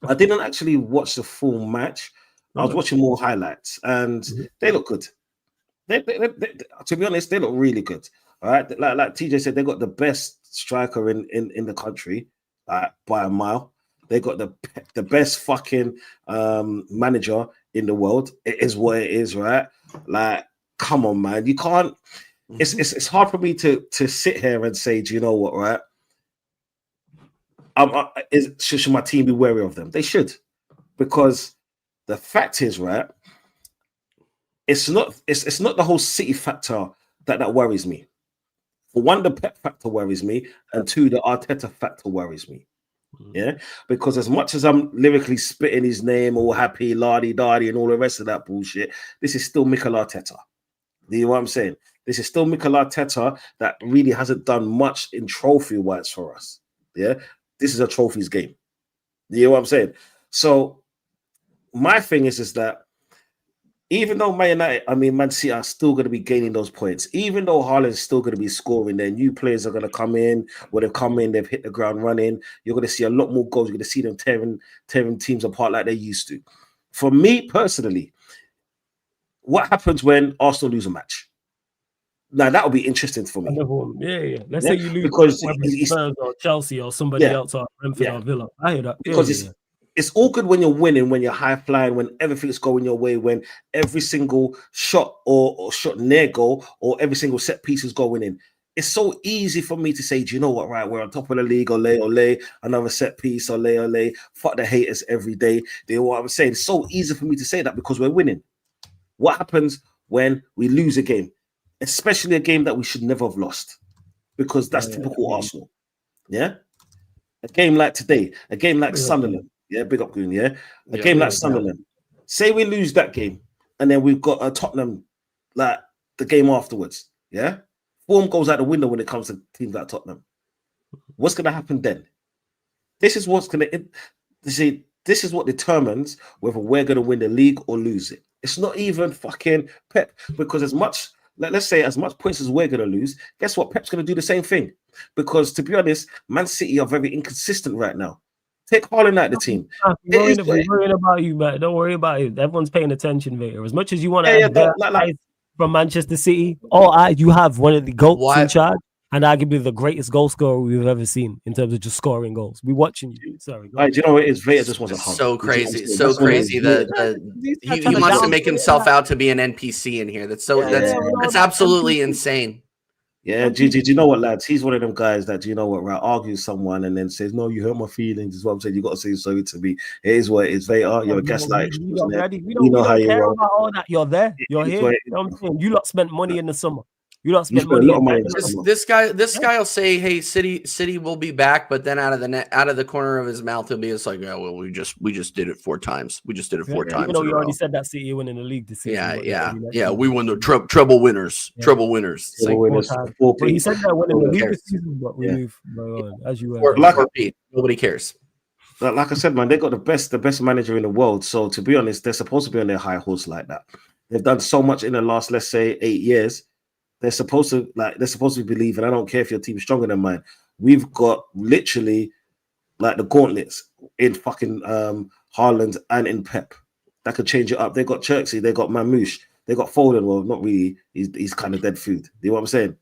I didn't actually watch the full match. I was watching more highlights, and they look good. They, to be honest, they look really good. All right, like TJ said, they got the best striker in the country by a mile. They got the best fucking manager in the world. It is what it is, right? Like, come on, man, you can't. It's hard for me to sit here and say, do you know what, right? Should my team be wary of them? They should, because the fact is, right, it's not the whole City factor that worries me. For one, the Pep factor worries me, and two, the Arteta factor worries me. Yeah, because as much as I'm lyrically spitting his name, all happy, lardy-dardy, and all the rest of that bullshit, this is still Mikel Arteta. Do you know what I'm saying? This is still Mikel Arteta that really hasn't done much in trophy-wise for us. Yeah. This is a trophies game. You know what I'm saying? So my thing is that even though Man City are still going to be gaining those points, even though Haaland's still going to be scoring, their new players are going to come in. When they've come in, they've hit the ground running. You're going to see a lot more goals. You're going to see them tearing teams apart like they used to. For me personally, what happens when Arsenal lose a match? Now that would be interesting for me. Yeah. Let's say you lose because Spurs or Chelsea or somebody else or Brentford or Villa. I hear that. Because it's all good when you're winning, when you're high flying, when everything's going your way, when every single shot or shot near goal or every single set piece is going in. It's so easy for me to say, do you know what, right? We're on top of the league, ole, another set piece, ole, fuck the haters every day. They know what I'm saying? It's so easy for me to say that because we're winning. What happens when we lose a game? Especially a game that we should never have lost, because that's typical Arsenal. Yeah, a game like today, a game like Sunderland. Yeah, big up Goon. Yeah, a game like Sunderland. Say we lose that game, and then we've got Tottenham, like the game afterwards. Yeah, form goes out the window when it comes to teams like Tottenham. What's going to happen then? This is what's going to see. This is what determines whether we're going to win the league or lose it. It's not even fucking Pep, because as much points as we're going to lose, guess what? Pep's going to do the same thing. Because to be honest, Man City are very inconsistent right now. Take Haaland out of the team. Worrying about you, man. Don't worry about it. Everyone's paying attention, Vader. As much as you want to from Manchester City, you have one of the GOATs in charge, and arguably the greatest goal scorer we've ever seen in terms of just scoring goals. We're watching you. Sorry. Do you know what it is? Vader just wants a hug. So crazy. So crazy that he wants to make himself out to be an NPC in here. That's absolutely insane. Yeah, do you know what, lads? He's one of them guys that, do you know what, right, argues someone and then says, no, you hurt my feelings, is what I'm saying. You got to say sorry to me. It is what it is. Vader, you're a gaslight. We don't care about all that. You're there. You're here. You know what I'm saying? You lot spent money in the summer. You lot spent money. This guy will say, "Hey, City will be back," but then out of the corner of his mouth, he'll be just like, "Yeah, well, we just did it 4 times. We just did it 4 times." Even though you already said that City winning the league this season. Yeah. We won the treble winners. Treble winners. But he said that winning the league this season, but we move as you were. Nobody cares. Like I said, man, they got the best manager in the world. So to be honest, they're supposed to be on their high horse like that. They've done so much in the last, let's say, 8 years. They're supposed to be believing. I don't care if your team's stronger than mine. We've got literally like the gauntlets in fucking Haaland and in Pep that could change it up. They got Cherksey, they got Mamouche. They got Foden. Well, not really. He's kind of dead food. You know what I'm saying?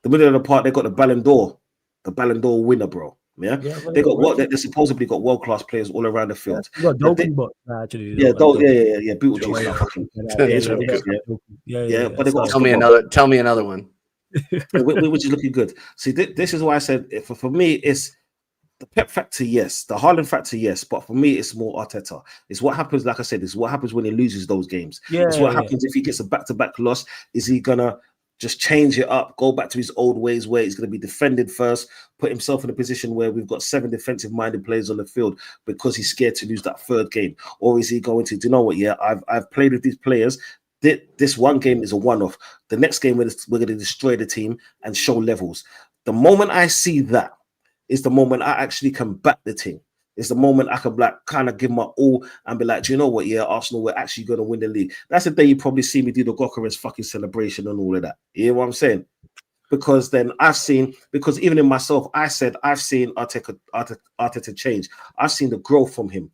The middle of the park, they got the Ballon d'Or winner, bro. Yeah, they got what? They supposedly got world class players all around the field. You got Doku, but actually, yeah. Beetlejuice. But they got Tell me another one. Which is looking good. See, this is why I said for me, it's the Pep factor, yes. The Haaland factor, yes. But for me, it's more Arteta. It's what happens, like I said, it's what happens when he loses those games. It's what happens if he gets a back-to-back loss. Is he going to just change it up, go back to his old ways where he's going to be defended first, put himself in a position where we've got 7 defensive-minded players on the field because he's scared to lose that third game? Or is he going to, do you know what, I've played with these players. This one game is a one-off. The next game, we're going to destroy the team and show levels. The moment I see that is the moment I actually can back the team. It's the moment I can kind of give my all and be like, do you know what? Yeah, Arsenal, we're actually going to win the league. That's the day you probably see me do the Gokares fucking celebration and all of that. You hear what I'm saying? Because then because even in myself, I said I've seen Arteta change. I've seen the growth from him,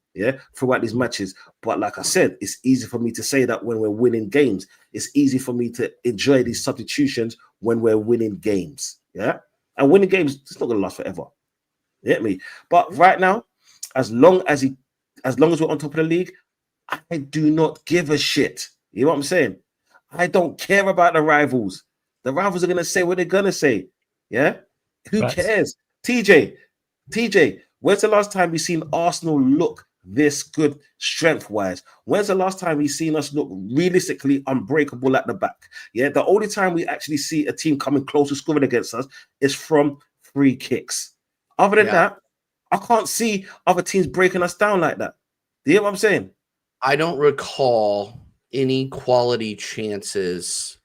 throughout these matches. But like I said, it's easy for me to say that when we're winning games. It's easy for me to enjoy these substitutions when we're winning games. Yeah, and winning games, it's not going to last forever. You get me? But right now, as long as we're on top of the league, I do not give a shit. You know what I'm saying? I don't care about the rivals. The rivals are going to say what they're going to say. Yeah? Who cares? TJ, when's the last time you've seen Arsenal look this good strength-wise? When's the last time you've seen us look realistically unbreakable at the back? Yeah, the only time we actually see a team coming close to scoring against us is from free kicks. Other than that, I can't see other teams breaking us down like that. Do you hear what I'm saying? I don't recall any quality chances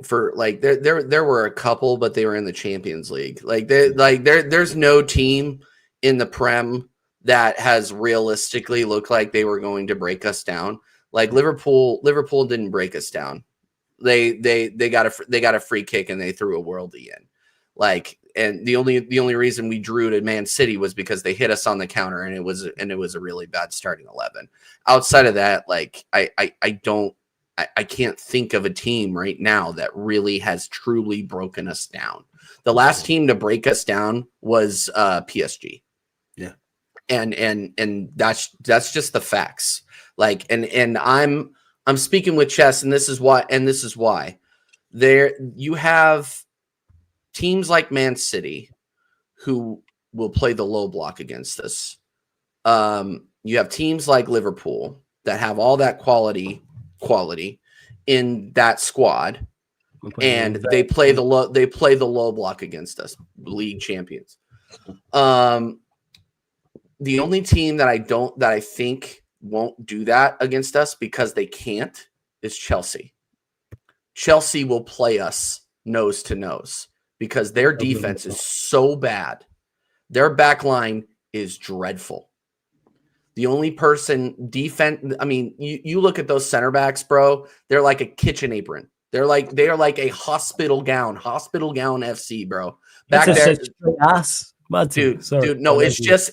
for there were a couple, but they were in the Champions League. There's no team in the Prem that has realistically looked like they were going to break us down. Like Liverpool didn't break us down. They got a free kick and they threw a worldie in. And the only reason we drew to Man City was because they hit us on the counter, and it was a really bad starting 11. Outside of that, I can't think of a team right now that really has truly broken us down. The last team to break us down was PSG. Yeah, and that's just the facts. And I'm speaking with Chess, and this is why there you have teams like Man City who will play the low block against us. You have teams like Liverpool that have all that quality in that squad, and they play the low block against us, league champions. The only team that I think won't do that against us because they can't is Chelsea. Chelsea will play us nose to nose because their defense is so bad. Their back line is dreadful. The only person you look at those center backs, bro, they're like a kitchen apron. They are like a hospital gown FC, bro. Back there, ass. Dude, no, it's just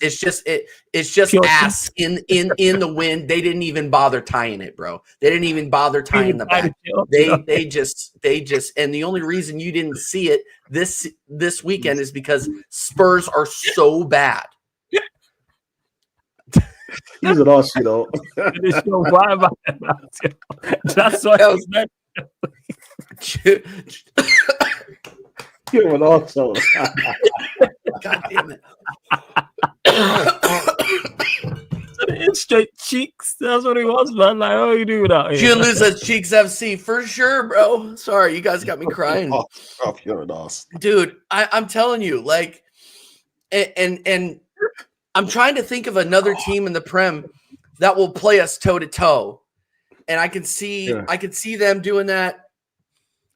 ass in the wind. They didn't even bother tying it, bro. They didn't even bother tying the back. They just and the only reason you didn't see it this weekend is because Spurs are so bad. He's an ass, you know. That's what I was meant. You're an asshole. God damn it. Straight cheeks. That's what he was, man. Like, oh, you do that. You lose at Cheeks FC for sure, bro. Sorry, you guys got me crying. You're an ass. Dude, I'm telling you, and I'm trying to think of another team in the Prem that will play us toe to toe. And I can see them doing that.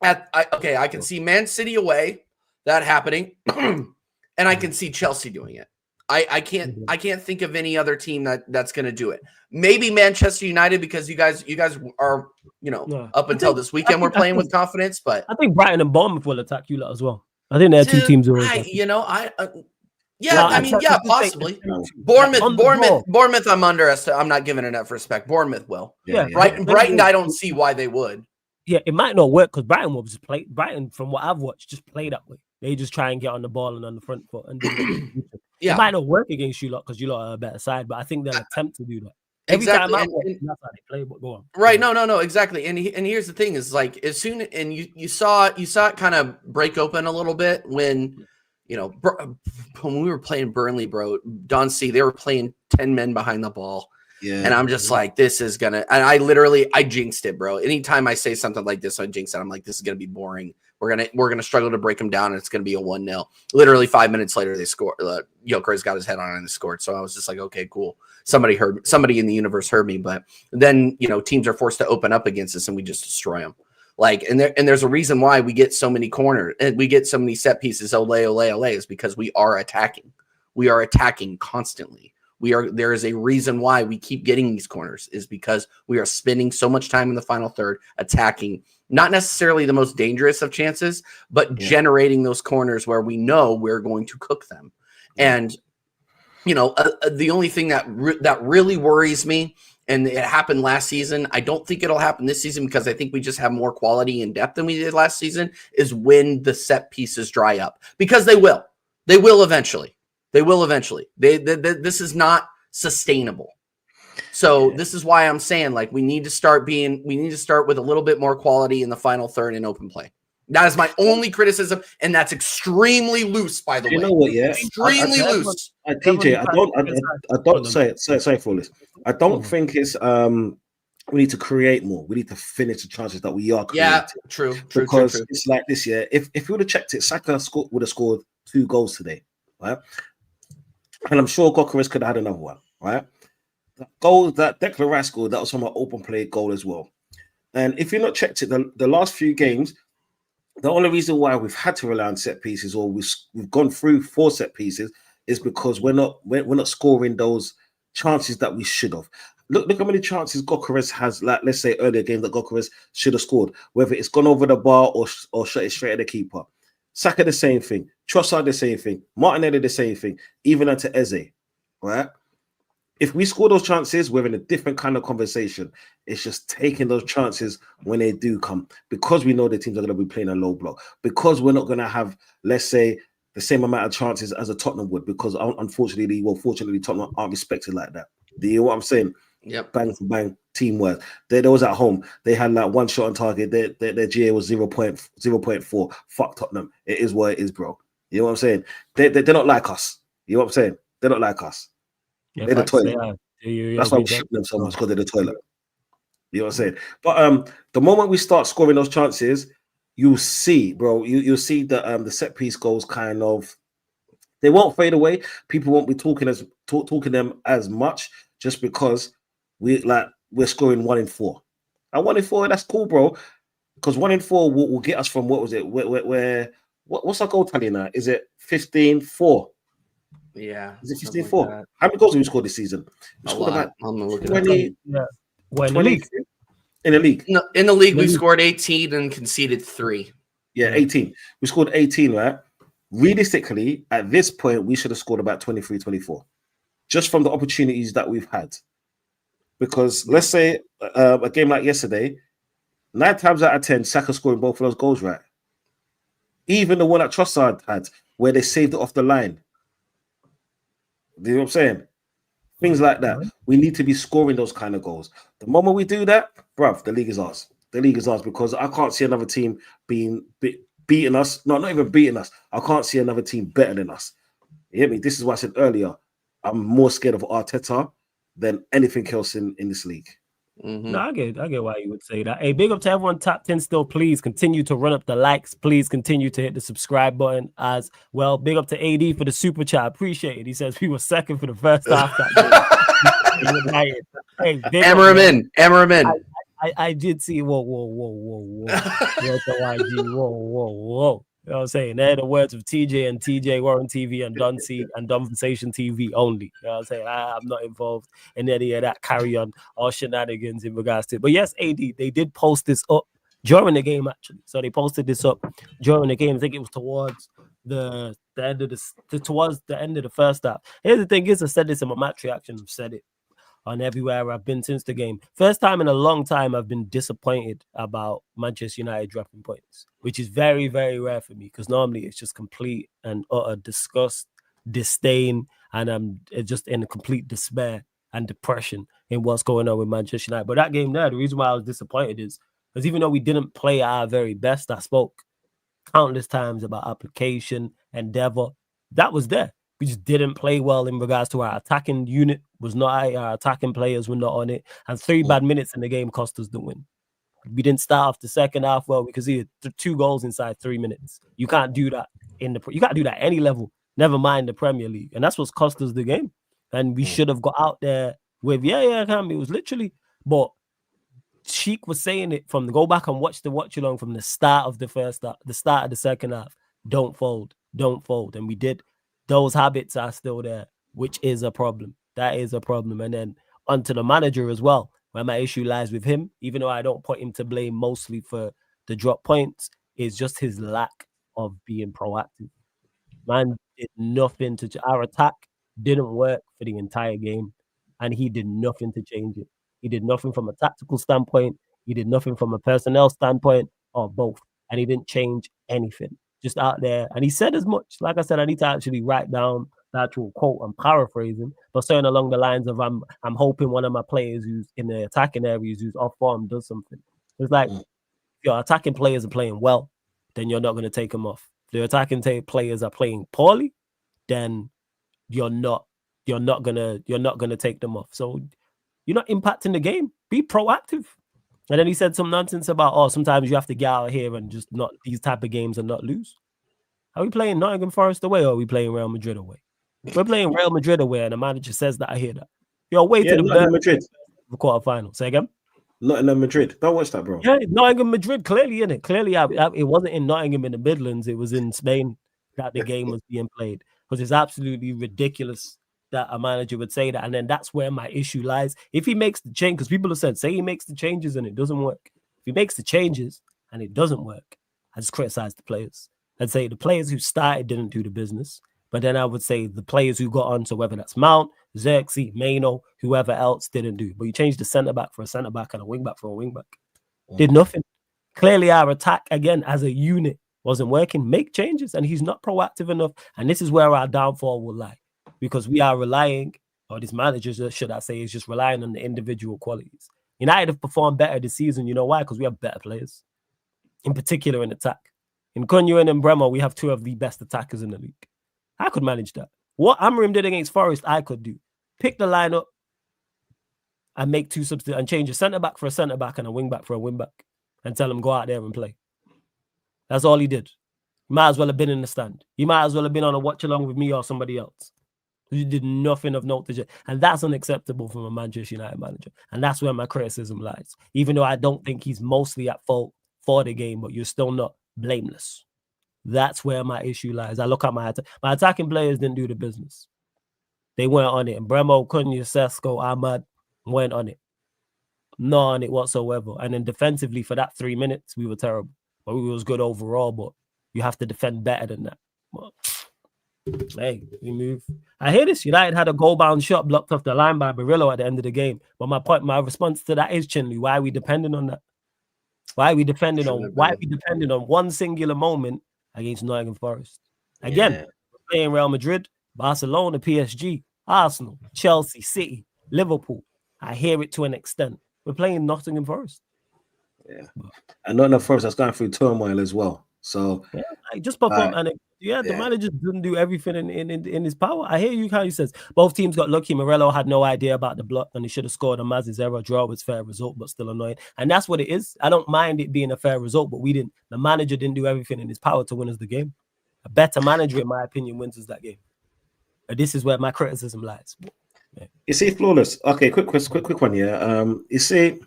I can see Man City away, that happening, and I can see Chelsea doing it. I can't think of any other team that's going to do it. Maybe Manchester United, because you guys are up until this weekend we're playing with confidence. But I think Brighton and Bournemouth will attack you lot as well. I think they're two teams. Possibly. Bournemouth. I'm not giving enough respect. Bournemouth will. Yeah. Brighton. I don't see why they would. Yeah, it might not work because Brighton will just play. Brighton, from what I've watched, just play that way. They just try and get on the ball and on the front foot. And Yeah. it might not work against you lot because you lot are a better side, but I think they'll attempt to do that. Every Exactly. time I watch, that's how they play. But go on. Right. No, exactly. And here's the thing is like as soon and you saw it kind of break open a little bit when when we were playing Burnley, bro, Don C, they were playing 10 men behind the ball. Yeah. And I'm just like, this is gonna, and I jinxed it, bro. Anytime I say something like this, I jinx it. I'm like, this is gonna be boring. We're gonna struggle to break them down, and it's gonna be a 1-0. Literally 5 minutes later, they score. Gyökeres got his head on it and scored. So I was just like, okay, cool. Somebody in the universe heard me. But then teams are forced to open up against us, and we just destroy them. Like, and there's a reason why we get so many corners and we get so many set pieces. Ole is because we are attacking. We are attacking constantly. There is a reason why we keep getting these corners is because we are spending so much time in the final third attacking, not necessarily the most dangerous of chances, but generating those corners where we know we're going to cook them. And, the only thing that really worries me, and it happened last season, I don't think it'll happen this season because I think we just have more quality and depth than we did last season, is when the set pieces dry up. Because they will. They will eventually. This is not sustainable. So this is why I'm saying, like, we need to start with a little bit more quality in the final third and open play. That is my only criticism, and that's extremely loose, by the way. You know what? Yeah, extremely loose. TJ, I don't sorry for this. I don't think it's we need to create more. We need to finish the chances that we are creating. Yeah, true. Because it's like this. Yeah, if we would have checked it, Saka would have scored 2 goals today, right? And I'm sure Gyökeres could have had another one, right? The goal that Declan Rice scored, that was from an open play goal as well. And if you've not checked it, the last few games, the only reason why we've had to rely on set pieces, or we've gone through 4 set pieces, is because we're not scoring those chances that we should have. Look how many chances Gyökeres has. Like, let's say earlier game that Gyökeres should have scored, whether it's gone over the bar or shot it straight at the keeper. Saka the same thing, Trossard the same thing, Martinelli the same thing, even unto Eze, right? If we score those chances, we're in a different kind of conversation. It's just taking those chances when they do come, because we know the teams are going to be playing a low block, because we're not going to have, let's say, the same amount of chances as a Tottenham would, because fortunately, Tottenham aren't respected like that. Do you know what I'm saying? Yep. Bang for bang, teamwork. They was at home. They had like 1 shot on target. Their GA was 0.4. Fuck Tottenham. It is what it is, bro. You know what I'm saying? They're not like us. You know what I'm saying? They're not like us. Yeah, they're the toilet. That's why we ship them so much, because they're the toilet. You know what I'm saying? But the moment we start scoring those chances, you'll see, bro. You'll see that the set piece goals kind of, they won't fade away. People won't be talking them as much, just because we're scoring 1 in 4. And 1 in 4, that's cool, bro. Because 1 in 4 will get us from, what was it? What's our goal tally now? Is it 15-4? Yeah. Is it 15-4? Like, how many goals have we scored this season? We scored about 20. Yeah. Well, in the league. In the league. No, in the league, we scored 18 and conceded 3. Yeah, 18. We scored 18, right? Realistically, at this point, we should have scored about 23, 24. Just from the opportunities that we've had. Because let's say a game like yesterday, 9 times out of 10, Saka scoring both of those goals, right? Even the one that Trossard had, where they saved it off the line. Do you know what I'm saying? Things like that. We need to be scoring those kind of goals. The moment we do that, bruv, the league is ours. The league is ours, because I can't see another team beating us. No, not even beating us. I can't see another team better than us. You hear me? This is what I said earlier. I'm more scared of Arteta than anything else in this league. No, I get why you would say that. Hey, big up to everyone tapped in still. Please continue to run up the likes. Please continue to hit the subscribe button as well. Big up to AD for the super chat. Appreciate it. He says we were second for the first half. Hey, hammer him in. I did see. Whoa. Whoa. You know what I'm saying? They're the words of TJ and TJ Warren TV and Dunsey and Conversation TV only. You know what I'm saying? I'm not involved in any of that carry on or shenanigans in regards to it. But yes, AD, they did post this up during the game, actually. So they posted this up during the game. I think it was towards the end of the first half. Here's the thing is, I said this in my match reaction. I've said it on everywhere I've been since the game. First time in a long time I've been disappointed about Manchester United dropping points, which is very, very rare for me because normally it's just complete and utter disgust, disdain, and I'm just in a complete despair and depression in what's going on with Manchester United. But that game there, the reason why I was disappointed is because even though we didn't play at our very best, I spoke countless times about application, endeavor. That was there. We just didn't play well in regards to our attacking unit was not our attacking players were not on it. And 3 bad minutes in the game cost us the win. We didn't start off the second half well because he had 2 goals inside 3 minutes. You can't do that you can't do that at any level. Never mind the Premier League. And that's what's cost us the game. And we should have got out there with it was literally, but Sheik was saying it from the go back and watch along from the start of the first half, the start of the second half. Don't fold. And we did. Those habits are still there, which is a problem. That is a problem. And then onto the manager as well, where my issue lies with him, even though I don't put him to blame mostly for the drop points, is just his lack of being proactive. Man did nothing to our attack didn't work for the entire game, and he did nothing to change it. He did nothing from a tactical standpoint. He did nothing from a personnel standpoint, or both. And he didn't change anything. Just out there. And he said as much. Like I said, I need to actually write down the actual quote. I'm paraphrasing, but saying along the lines of I'm hoping one of my players who's in the attacking areas who's off form does something. It's like if your attacking players are playing well, then you're not going to take them off. If the attacking players are playing poorly, then you're not gonna take them off. So you're not impacting the game. Be proactive. And then he said some nonsense about, sometimes you have to get out here and just not these type of games and not lose. Are we playing Nottingham Forest away or are we playing Real Madrid away? We're playing Real Madrid away, and the manager says that. I hear that. You're away to the Madrid the quarterfinal. Say again. Nottingham Madrid. Don't watch that, bro. Yeah, Nottingham Madrid. Clearly in it. Clearly, it wasn't in Nottingham in the Midlands. It was in Spain that the game was being played. Because it's absolutely ridiculous that a manager would say that. And then that's where my issue lies. If he makes the change, because people have said, say he makes the changes and it doesn't work. If he makes the changes and it doesn't work, I just criticize the players. I'd say the players who started didn't do the business. But then I would say the players who got on, so whether that's Mount, Xerxes, Maino, whoever else didn't do. But you changed the centre-back for a centre-back and a wing-back for a wing-back. Did nothing. Clearly our attack, again, as a unit, wasn't working. Make changes. And he's not proactive enough. And this is where our downfall will lie. Because we are relying, or this manager, should I say, is just relying on the individual qualities. United have performed better this season. You know why? Because we have better players. In particular in attack. In Cunha and Bremer, we have 2 of the best attackers in the league. I could manage that. What Amorim did against Forest, I could do. Pick the lineup and make 2 substitutes and change a centre-back for a centre-back and a wing-back for a wing-back and tell him go out there and play. That's all he did. He might as well have been in the stand. He might as well have been on a watch-along with me or somebody else. He did nothing of note. And that's unacceptable from a Manchester United manager. And that's where my criticism lies. Even though I don't think he's mostly at fault for the game, but you're still not blameless. That's where my issue lies. I look at my attacking players didn't do the business. They weren't on it. And Bremo, Cunha, Sesko, Ahmad weren't on it. Not on it whatsoever. And then defensively for that 3 minutes, we were terrible. But we was good overall, but you have to defend better than that. But, hey, we move. I hear this. United had a goal-bound shot blocked off the line by Barillo at the end of the game. But my response to that is, Chinley, why are we depending on that? Why are we depending on one singular moment against Nottingham Forest? Again, we're playing Real Madrid, Barcelona, PSG, Arsenal, Chelsea, City, Liverpool. I hear it to an extent. We're playing Nottingham Forest. Yeah. And Nottingham Forest that's going through turmoil as well. So just perform. The manager didn't do everything in his power. I hear you how he says both teams got lucky. Morello had no idea about the block and he should have scored a Maz's error. Draw was fair result, but still annoying. And that's what it is. I don't mind it being a fair result, but the manager didn't do everything in his power to win us the game. A better manager, in my opinion, wins us that game. And this is where my criticism lies. Yeah. You see, Flawless. Okay, quick one here. You see,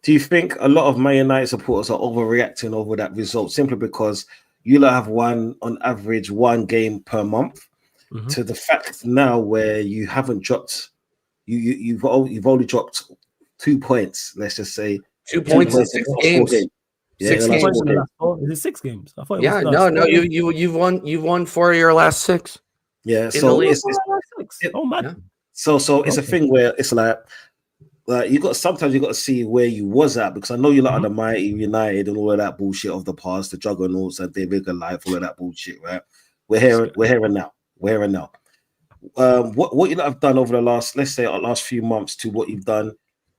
do you think a lot of Man United supporters are overreacting over that result simply because you have on average one game per month to the fact now where you haven't dropped, you've only dropped 2 points. Let's just say 2 points in 6 games. Yeah, 6 games. Is it 6 games? I thought You've won 4 of your last 6. Yeah, so it's oh man. So it's a thing where it's like like sometimes you got to see where you was at, because I know you lot are the mighty United and all of that bullshit of the past, the juggernauts and David Goliath, all of that bullshit, right? We're here and now. What you lot have done over the last few months to what you've done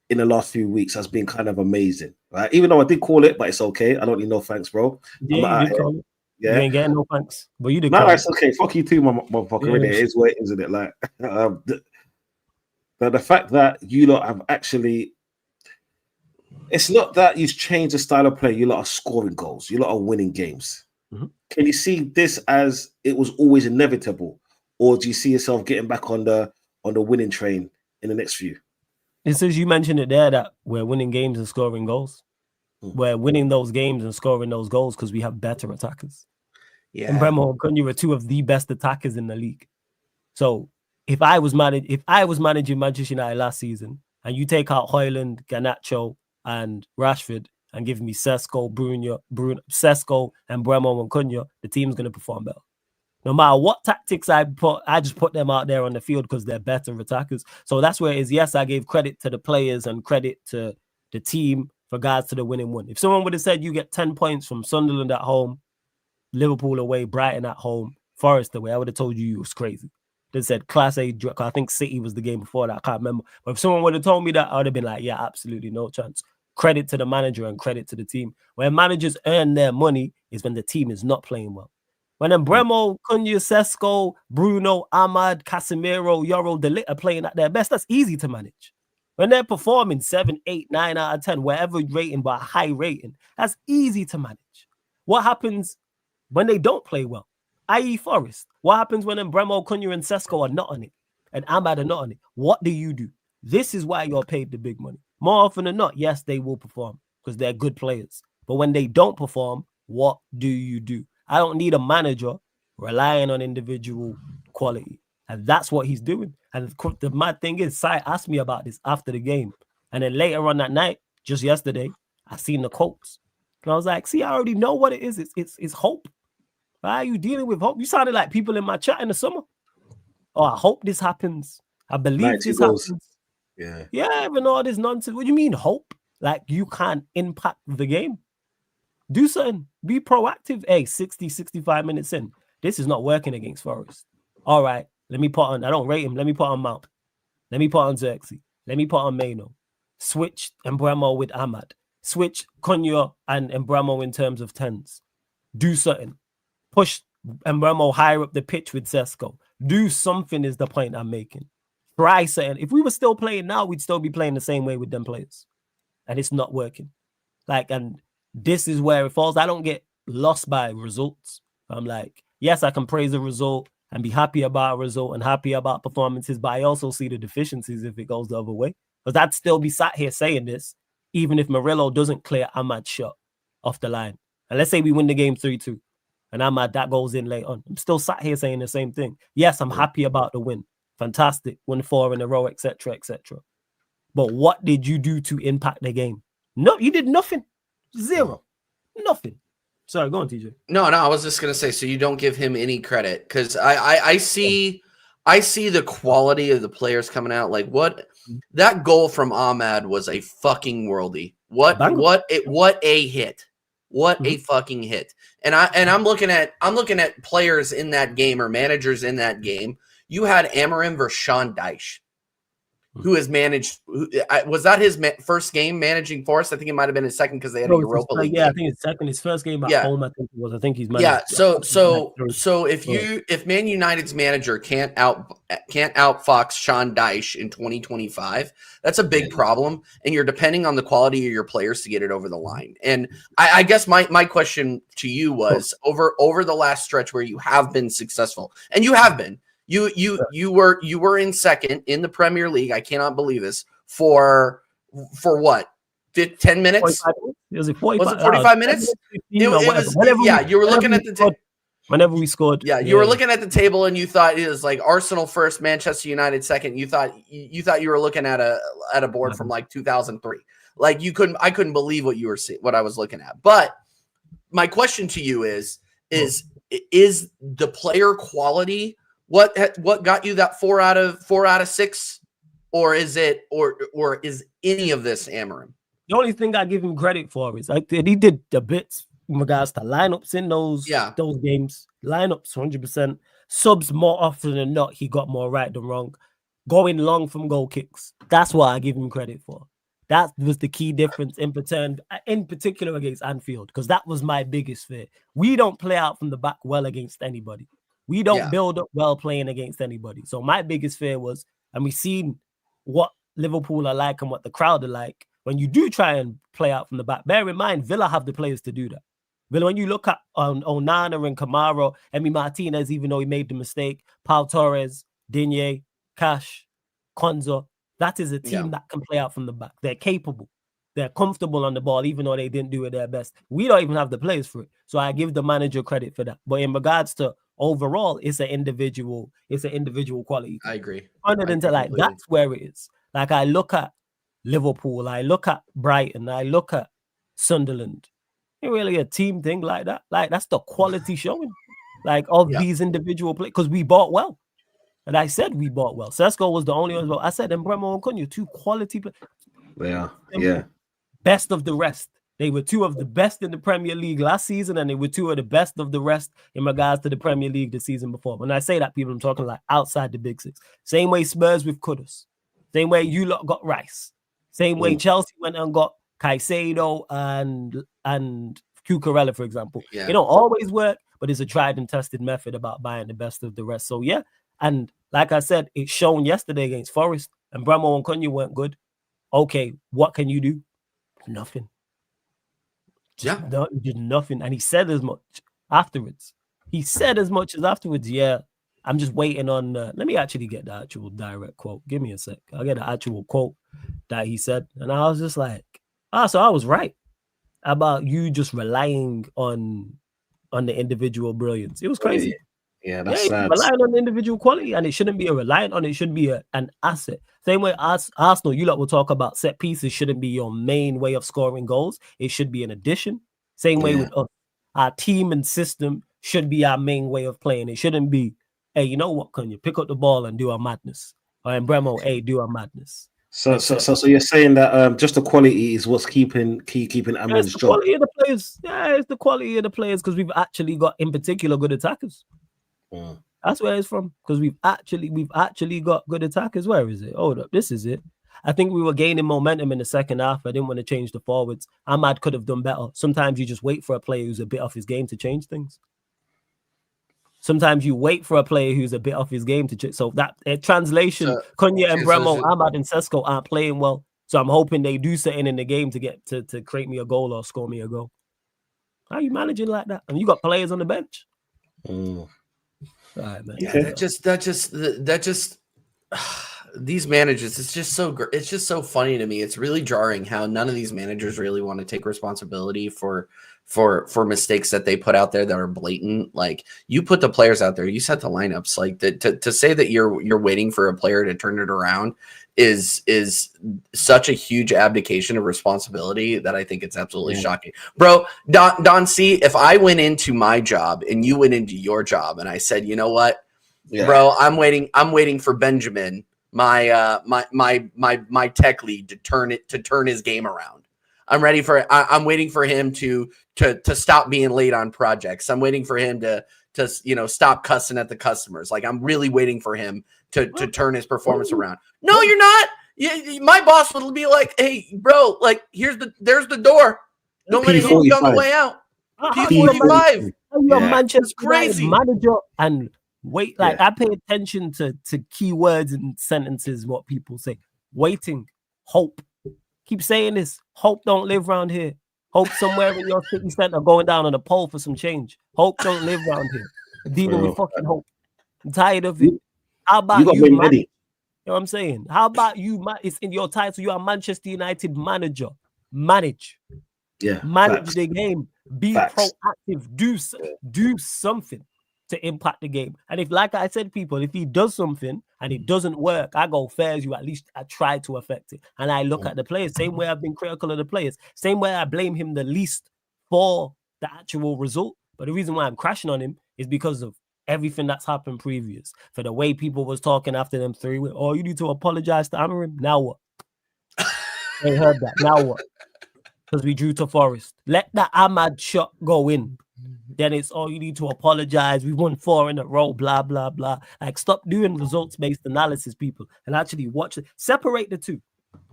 in the last few weeks has been kind of amazing, right? Even though I did call it, but it's okay. I don't need no thanks, bro. Yeah, you did call it. Yeah, you ain't getting no thanks, but you did. No, it's okay. Fuck you too, motherfucker. Yeah, It is what it is, isn't it? Like, the fact that you lot have actually, it's not that you've changed the style of play. You lot are scoring goals. You lot are winning games. Can you see this as it was always inevitable, or do you see yourself getting back on the winning train in the next few? It's as you mentioned it there that we're winning games and scoring goals. We're winning those games and scoring those goals because we have better attackers. Yeah, and Bremo and Cunha are two of the best attackers in the league. So if I was managing Manchester United last season, and you take out Højlund, Garnacho, and Rashford, and give me Sesko, Sesko, and Bremo and Cunha, the team's going to perform better. No matter what tactics I just put them out there on the field because they're better attackers. So that's where it is. Yes, I gave credit to the players and credit to the team for regards to the winning one. If someone would have said you get 10 points from Sunderland at home, Liverpool away, Brighton at home, Forest away, I would have told you was crazy. They said Class A, I think City was the game before that, I can't remember. But if someone would have told me that, I would have been like, yeah, absolutely no chance. Credit to the manager and credit to the team. Where managers earn their money is when the team is not playing well. When Bremo, Cunha, Sesko, Bruno, Ahmad, Casemiro, Yoro, De Ligt are playing at their best, that's easy to manage. When they're performing 7, 8, 9 out of 10, wherever rating, but a high rating, that's easy to manage. What happens when they don't play well, i.e. Forest? What happens when Bremo, Cunha, and Sesko are not on it, and Ahmad are not on it? What do you do? This is why you're paid the big money. More often than not, yes, they will perform because they're good players. But when they don't perform, what do you do? I don't need a manager relying on individual quality. And that's what he's doing. And the mad thing is, Sai asked me about this after the game. And then later on that night, just yesterday, I seen the quotes. And I was like, see, I already know what it is. It's hope. Why are you dealing with hope? You sounded like people in my chat in the summer. Oh, I hope this happens. I believe this happens. Yeah. Yeah, even all this nonsense. What do you mean hope? Like you can't impact the game. Do something. Be proactive. Hey, 60, 65 minutes in. This is not working against Forest. All right. Let me put on. I don't rate him. Let me put on Mount. Let me put on Xerxes. Let me put on Maino. Switch Embramo with Ahmad. Switch Cunha and Embramo in terms of tens. Do something. Push Embramo higher up the pitch with Sesko. Do something is the point I'm making. Try something. If we were still playing now, we'd still be playing the same way with them players. And it's not working. And this is where it falls. I don't get lost by results. I'm like, yes, I can praise a result and be happy about a result and happy about performances, but I also see the deficiencies if it goes the other way. Because I'd still be sat here saying this, even if Murillo doesn't clear Ahmad's shot off the line. And let's say we win the game 3-2 and Ahmad, that goes in late on. I'm still sat here saying the same thing. Yes, I'm happy about the win. Fantastic. Won 4 in a row, etc., etc. But what did you do to impact the game? No, you did nothing. Zero. Nothing. Sorry, go on, TJ. No, I was just gonna say, so you don't give him any credit because I see the quality of the players coming out. Like what that goal from Ahmad was a fucking worldie. What a hit. What a fucking hit. And I'm looking at players in that game or managers in that game. You had Amorim versus Sean Dyche, who has managed. Was that his first game managing Forest? I think it might have been his second because they had a Europa League. Yeah, I think it's second. His first game at home, I think it was. I think he's managed. Yeah. So if Man United's manager can't outfox Sean Dyche in 2025, that's a big problem, and you're depending on the quality of your players to get it over the line. And I guess my question to you was over the last stretch where you have been successful, and you have been. You were in second in the Premier League. I cannot believe this for what? 10 minutes? Was it 45? Was it 45 minutes? You were looking at the table. Whenever we scored. Yeah, you were looking at the table and you thought it was like Arsenal first, Manchester United second. You thought you were looking at a board from like 2003. Like I couldn't believe what I was looking at. But my question to you is the player quality what got you that 4 out of 6 or is it or is any of this Amarim? The only thing I give him credit for is like he did the bits in regards to lineups in those games. Lineups 100%. Subs more often than not, he got more right than wrong. Going long from goal kicks. That's what I give him credit for. That was the key difference in particular against Anfield, because that was my biggest fear. We don't play out from the back well against anybody. We don't build up well playing against anybody. So my biggest fear was, and we've seen what Liverpool are like and what the crowd are like, when you do try and play out from the back, bear in mind, Villa have the players to do that. Villa, when you look at Onana and Kamara, Emi Martinez, even though he made the mistake, Pau Torres, Digne, Cash, Konza, that is a team that can play out from the back. They're capable. They're comfortable on the ball, even though they didn't do it their best. We don't even have the players for it. So I give the manager credit for that. But in regards to overall, it's an individual quality. I agree. That's where it is. Like I look at Liverpool, I look at Brighton, I look at Sunderland. Ain't really a team thing like that. Like that's the quality showing, like of these individual players, because we bought well. And I said we bought well. Sesko was the only one. I said, and Bremo and Cunha, 2 quality players. Yeah. Best of the rest. They were 2 of the best in the Premier League last season, and they were 2 of the best of the rest in regards to the Premier League the season before. When I say that, people, I'm talking like outside the big 6. Same way Spurs with Kudus. Same way you lot got Rice. Same way Chelsea went and got Caicedo and Cucurella, for example. Yeah. It don't always work, but it's a tried and tested method about buying the best of the rest. So yeah, and like I said, it's shown yesterday against Forest, and Bremo and Cunha weren't good. Okay, what can you do? Nothing. Just nothing. And he said as much afterwards. Yeah, I'm just waiting on. Let me actually get the actual direct quote. Give me a sec. I'll get the actual quote that he said. And I was just like, so I was right about you just relying on the individual brilliance. It was crazy. Yeah, that's sad. Relying on individual quality, and it shouldn't be a reliant on it. Should be an asset. Same way Arsenal, you lot will talk about set pieces shouldn't be your main way of scoring goals. It should be an addition. Same way with us. Our team and system should be our main way of playing. It shouldn't be, hey, you know what, can you pick up the ball and do a madness? Or in Bremo, hey, do a madness. So you're saying that just the quality is what's keeping Amrin's job. Quality of the players. Yeah, it's the quality of the players, because we've actually got, in particular, good attackers. That's where it's from, because we've actually got good attackers. Where is it? Hold up, this is it. I think we were gaining momentum in the second half. I didn't want to change the forwards. Ahmad could have done better. Sometimes you just wait for a player who's a bit off his game to change things. Sometimes you wait for a player who's a bit off his game to change. So that translation, Cunha and Bremo, Ahmad and Sesko aren't playing well. So I'm hoping they do something in the game to get to create me a goal or score me a goal. How are you managing like that? I mean, you got players on the bench. All right, man. That just these managers, it's just so funny to me. It's really jarring how none of these managers really want to take responsibility for mistakes that they put out there that are blatant. Like, you put the players out there, you set the lineups. Like, to say that you're waiting for a player to turn it around is such a huge abdication of responsibility that I think it's absolutely shocking. Bro, Don C, if I went into my job and you went into your job and I said, you know what, bro, I'm waiting for Benjamin, my tech lead, to turn his game around. I'm waiting for him to stop being late on projects. I'm waiting for him to stop cussing at the customers. Like, I'm really waiting for him to turn his performance around. No, you're not. My boss will be like, hey, bro, like, there's the door. Don't let it hit you on the way out. P45. You're Manchester crazy manager, and wait, like, I pay attention to keywords and sentences, what people say. Waiting, hope. Keep saying this. Hope don't live around here. Hope somewhere in your city center going down on a pole for some change. Hope don't live around here. Dealing with fucking hope. I'm tired of it. How about you manage? You know what I'm saying? How about you? It's in your title. You are Manchester United manager. Manage. Yeah. Manage the game. Be proactive. Do something to impact the game. And if, like I said, people, if he does something and it doesn't work, I go fair as you. At least I try to affect it. And I look at the players. Same way I've been critical of the players. Same way I blame him the least for the actual result. But the reason why I'm crashing on him is because of everything that's happened previous, for the way people was talking after them 3 weeks. Oh, you need to apologize to Amorim. Now what? They heard that. Now what? Because we drew to Forest. Let that Ahmad shot go in. Then it's, oh, you need to apologize. We won 4 in a row, blah, blah, blah. Like, stop doing results-based analysis, people, and actually watch it. Separate the two.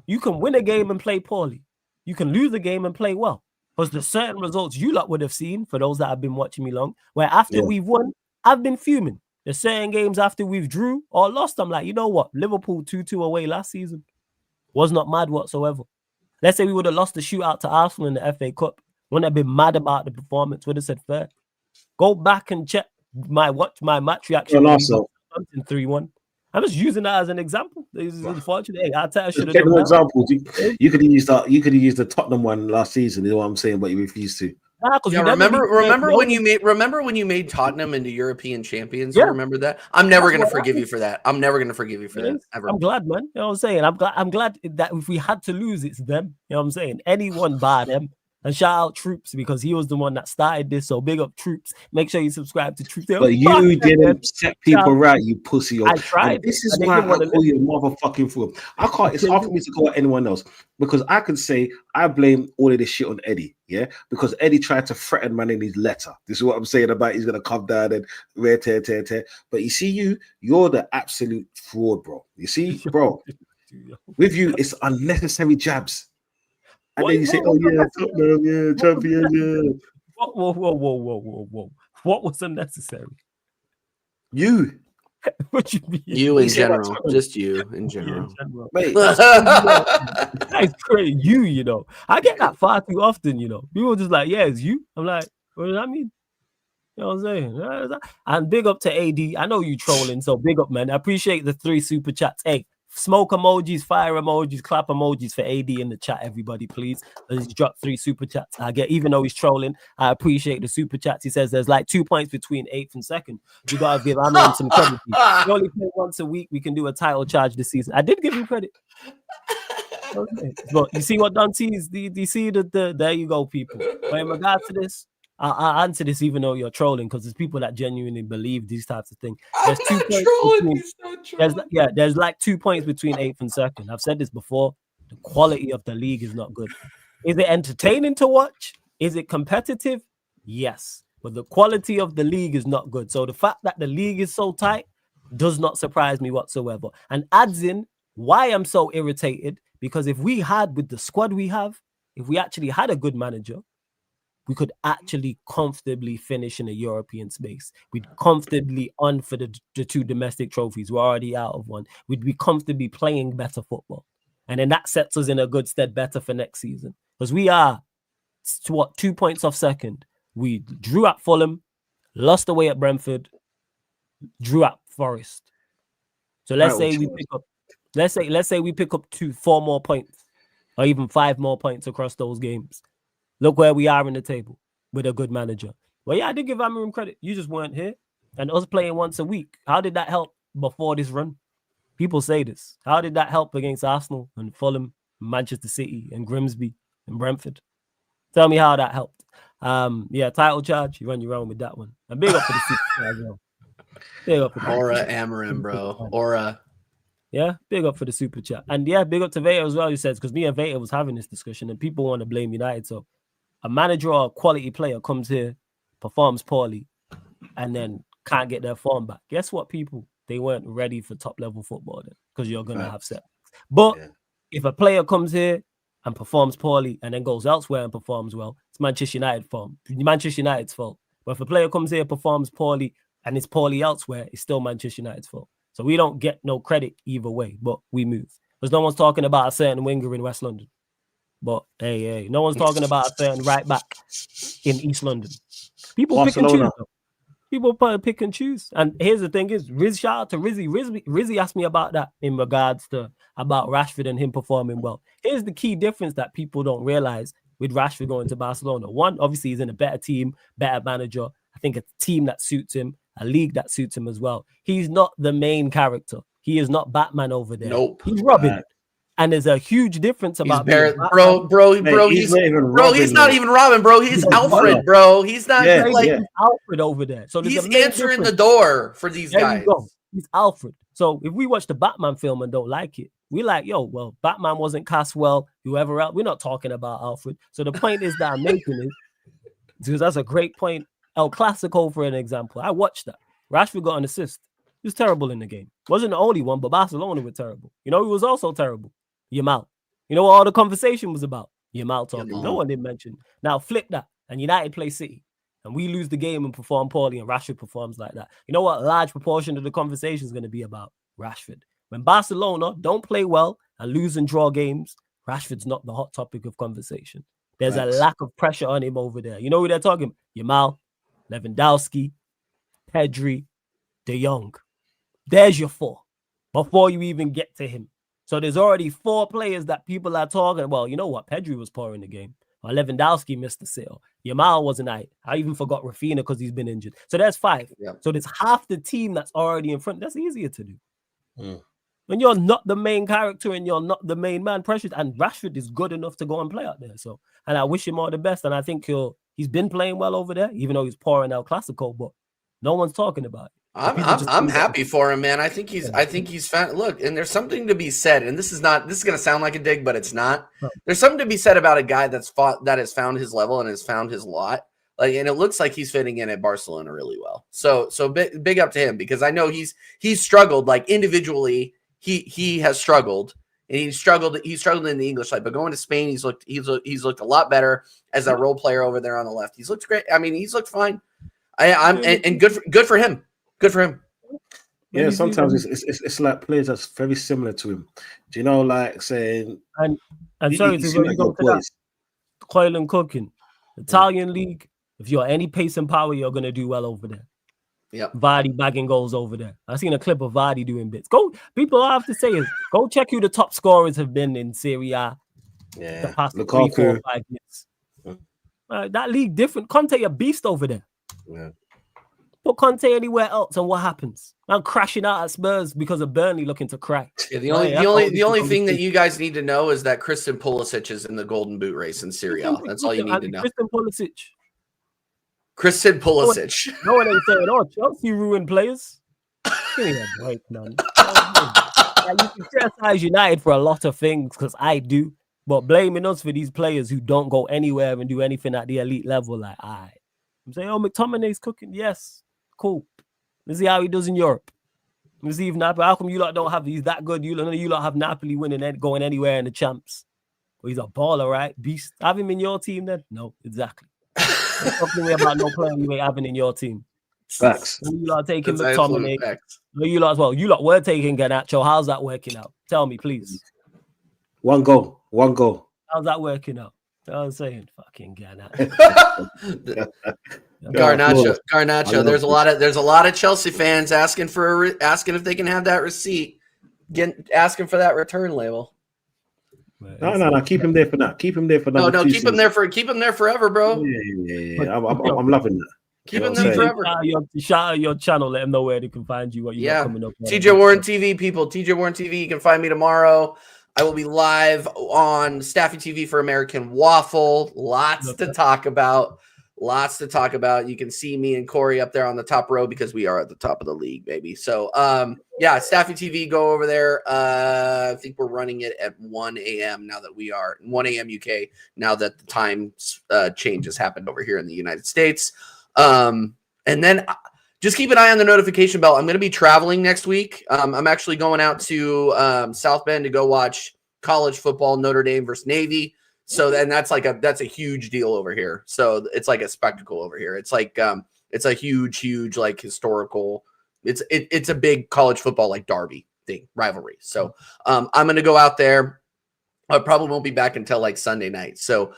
You can win a game and play poorly. You can lose a game and play well. Because there's certain results you lot would have seen, for those that have been watching me long, where after we've won, I've been fuming. There's certain games after we've drew or lost, I'm like, you know what? Liverpool 2-2 away last season was not mad whatsoever. Let's say we would have lost the shootout to Arsenal in the FA Cup. Wouldn't have been mad about the performance. Would have said fair. Go back and check my match reaction. 3-1. I'm just using that as an example. This is unfortunate. Hey, Arteta should have done examples. You could have used that. You could have used the Tottenham one last season. You know what I'm saying? But you refused to. Yeah, remember when you made Tottenham into European champions? Yeah. You remember that? I'm never going to forgive you for that. I'm never going to forgive you for that ever. I'm glad, man. You know what I'm saying? I'm glad that if we had to lose, it's them. You know what I'm saying? Anyone bar them. And shout out Troops, because he was the one that started this. So big up Troops. Make sure you subscribe to Troops. But you didn't set people right, you pussy. I tried. And this is why I call you a motherfucking fool. I can't. It's hard for me to call anyone else, because I can say I blame all of this shit on Eddie. Yeah, because Eddie tried to threaten man in his letter. This is what I'm saying about he's gonna come down and tear. But you see, you're the absolute fraud, bro. You see, bro. With you, it's unnecessary jabs. And then you say, "Oh yeah, Tottenham, yeah, champion, yeah." Whoa! What was unnecessary? You. What you mean? You in general, just you in general. Mate, that's great. You know, I get that far too often. You know, people are just like, "Yeah, it's you." I'm like, what does that mean? You know what I'm saying? And big up to AD. I know you trolling, so big up, man. I appreciate the 3 super chats. Hey. Smoke emojis, fire emojis, clap emojis for AD in the chat, everybody, please. He's dropped 3 super chats. Even though he's trolling, I appreciate the super chats. He says there's like 2 points between 8th and 2nd. You gotta give Amon some credit. We only play once a week. We can do a title charge this season. I did give him credit. Okay. But you see what Don sees? Do you see the there you go, people. But in regards to this, I'll answer this even though you're trolling, because there's people that genuinely believe these types of things. There's 2 points there's like 2 points between 8th and 2nd. I've said this before. The quality of the league is not good. Is it entertaining to watch? Is it competitive? Yes. But the quality of the league is not good. So the fact that the league is so tight does not surprise me whatsoever. And adds in why I'm so irritated, because if we had, with the squad we have, if we actually had a good manager, we could actually comfortably finish in a European space. We'd comfortably on for the 2 domestic trophies. We're already out of one. We'd be comfortably playing better football. And then that sets us in a good stead better for next season. Because we are, 2 points off 2nd. We drew at Fulham, lost away at Brentford, drew at Forest. So let's say we pick up 4 more points, or even 5 more points across those games. Look where we are in the table with a good manager. Well, yeah, I did give Amorim credit. You just weren't here. And us playing once a week, how did that help before this run? People say this. How did that help against Arsenal and Fulham, Manchester City and Grimsby and Brentford? Tell me how that helped. Title charge. You run your own with that one. And big up for the super. Big up for Aura Amorim, bro. Aura. Yeah, big up for the super chat. And yeah, big up to Veta as well, he says, because me and Veta was having this discussion and people want to blame United. So a manager or a quality player comes here, performs poorly, and then can't get their form back. Guess what, people? They weren't ready for top-level football then, because you're going to have setbacks. But if a player comes here and performs poorly and then goes elsewhere and performs well, it's Manchester United's fault. But if a player comes here, performs poorly, and is poorly elsewhere, it's still Manchester United's fault. So we don't get no credit either way, but we move. Because no one's talking about a certain winger in West London. But hey, no one's talking about a certain right back in East London. People Barcelona. Pick and choose. People pick and choose. And here's the thing is, shout out to Rizzy. Rizzy asked me about that in regards to about Rashford and him performing well. Here's the key difference that people don't realize with Rashford going to Barcelona. One, obviously he's in a better team, better manager. I think a team that suits him, a league that suits him as well. He's not the main character. He is not Batman over there. Nope. He's Robin. And there's a huge difference He's about being bro. He's not even He's Robin, not though. even Robin, bro. He's Alfred, bro. He's not Yeah, like yeah. Alfred over there. So there's he's a main answering the difference. door for these There guys. you go. He's Alfred. So if we watch the Batman film and don't like it, we like, yo, well, Batman wasn't cast well. Whoever else, we're not talking about Alfred. So the point is that I'm making is because that's a great point. El Clasico, for an example, I watched that. Rashford got an assist. He was terrible in the game. Wasn't the only one, but Barcelona were terrible. You know, he was also terrible. Yamal. You know what all the conversation was about? Yamal talking. Yamal. No one did mention. Now flip that, and United play City, and we lose the game and perform poorly, and Rashford performs like that. You know what? A large proportion of the conversation is going to be about Rashford. When Barcelona don't play well and lose and draw games, Rashford's not the hot topic of conversation. There's a lack of pressure on him over there. You know who they're talking about? Yamal, Lewandowski, Pedri, De Jong. There's your four before you even get to him. So there's already 4 players that people are talking. Well, you know what? Pedri was poor in the game. Or Lewandowski missed the sale. Yamal wasn't I even forgot Rafinha because he's been injured. So that's 5. Yeah. So there's half the team that's already in front. That's easier to do. Mm. When you're not the main character and you're not the main man, pressure. And Rashford is good enough to go and play out there. So, and I wish him all the best. And I think he's been playing well over there, even though he's poor in El Clasico, but no one's talking about it. I'm happy for him, man. I think he's found. Look, and there's something to be said, and this is going to sound like a dig, but it's not. There's something to be said about a guy that has found his level and has found his lot. Like, and it looks like he's fitting in at Barcelona really well. So big up to him, because I know he's struggled, like individually. He has struggled, and he struggled in the English side, but going to Spain, he's looked a lot better as a role player over there on the left. He's looked great. I mean, he's looked fine. And good for him. Good for him. Yeah, sometimes it's like players that's very similar to him. Do you know, like saying and sorry to go to that. Coil and cooking, Italian league. If you're any pace and power, you're gonna do well over there. Yep. Vardy bagging goals over there. I've seen a clip of Vardy doing bits. People all I have to say is go check who the top scorers have been in Serie A. Yeah, the past Lukaku. 3, 4, 5 years. That league different. Conte a beast over there. Yeah. Put Conte anywhere else, and what happens? I'm crashing out at Spurs because of Burnley looking to crack. Yeah, the only thing that you guys need to know is that Christian Pulisic is in the Golden Boot race in Serie A. That's all you need to know. Christian Pulisic. No one ain't saying, "Oh, Chelsea ruined players." Give me a break, man. You can criticize United for a lot of things, because I do, but blaming us for these players who don't go anywhere and do anything at the elite level, like I'm saying, "Oh, McTominay's cooking." Yes. Cool. Let's see how he does in Europe. Let's see if Napoli. How come you lot don't have? He's that good. You lot have Napoli winning and going anywhere in the champs. Well, he's a baller, right? Beast. Have him in your team then? No, exactly. Talk to me about no player you ain't having in your team. Facts. You lot taking McTominay. No, you lot as well. You lot were taking Garnacho. How's that working out? Tell me, please. One goal. How's that working out? I was saying, fucking Garnacho. Garnacho. There's a lot of Chelsea fans asking if they can have that receipt, asking for that return label. No. Keep him there for that. Keep him there for that. No. Keep him there forever, bro. Yeah. I'm loving that. Keep him there forever. Shout out your channel. Let them know where they can find you. What you got coming up. TJ Warren TV, people. TJ Warren TV. You can find me tomorrow. I will be live on Staffy TV for American Waffle. Lots to talk about. You can see me and Corey up there on the top row because we are at the top of the league, baby. So, Staffy TV, go over there. I think we're running it at 1 a.m. now that we are 1 a.m. UK, now that the time change has happened over here in the United States. And then just keep an eye on the notification bell. I'm going to be traveling next week. I'm actually going out to South Bend to go watch college football, Notre Dame versus Navy. So then that's a huge deal over here. So it's like a spectacle over here. It's like it's a huge like historical. It's a big college football like derby thing, rivalry. So I'm going to go out there. I probably won't be back until like Sunday night. So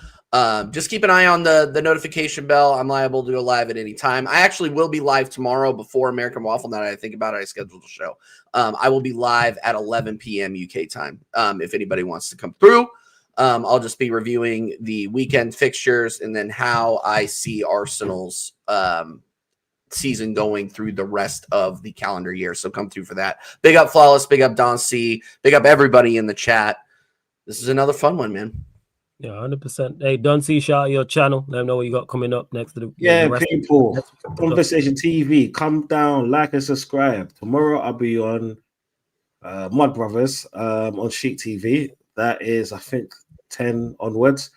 just keep an eye on the notification bell. I'm liable to go live at any time. I actually will be live tomorrow before American Waffle. Now that I think about it, I scheduled a show. I will be live at 11 p.m. UK time. If anybody wants to come through, I'll just be reviewing the weekend fixtures and then how I see Arsenal's season going through the rest of the calendar year. So come through for that. Big up Flawless, big up Don C, big up everybody in the chat. this is another fun one, man. Yeah, 100%. Hey, Don C, shout out your channel. Let them know what you got coming up next to the rest people. of the Conversation TV. Come down, like and subscribe. Tomorrow I'll be on Mud Brothers on Chic TV. That is, I think, 10 onwards,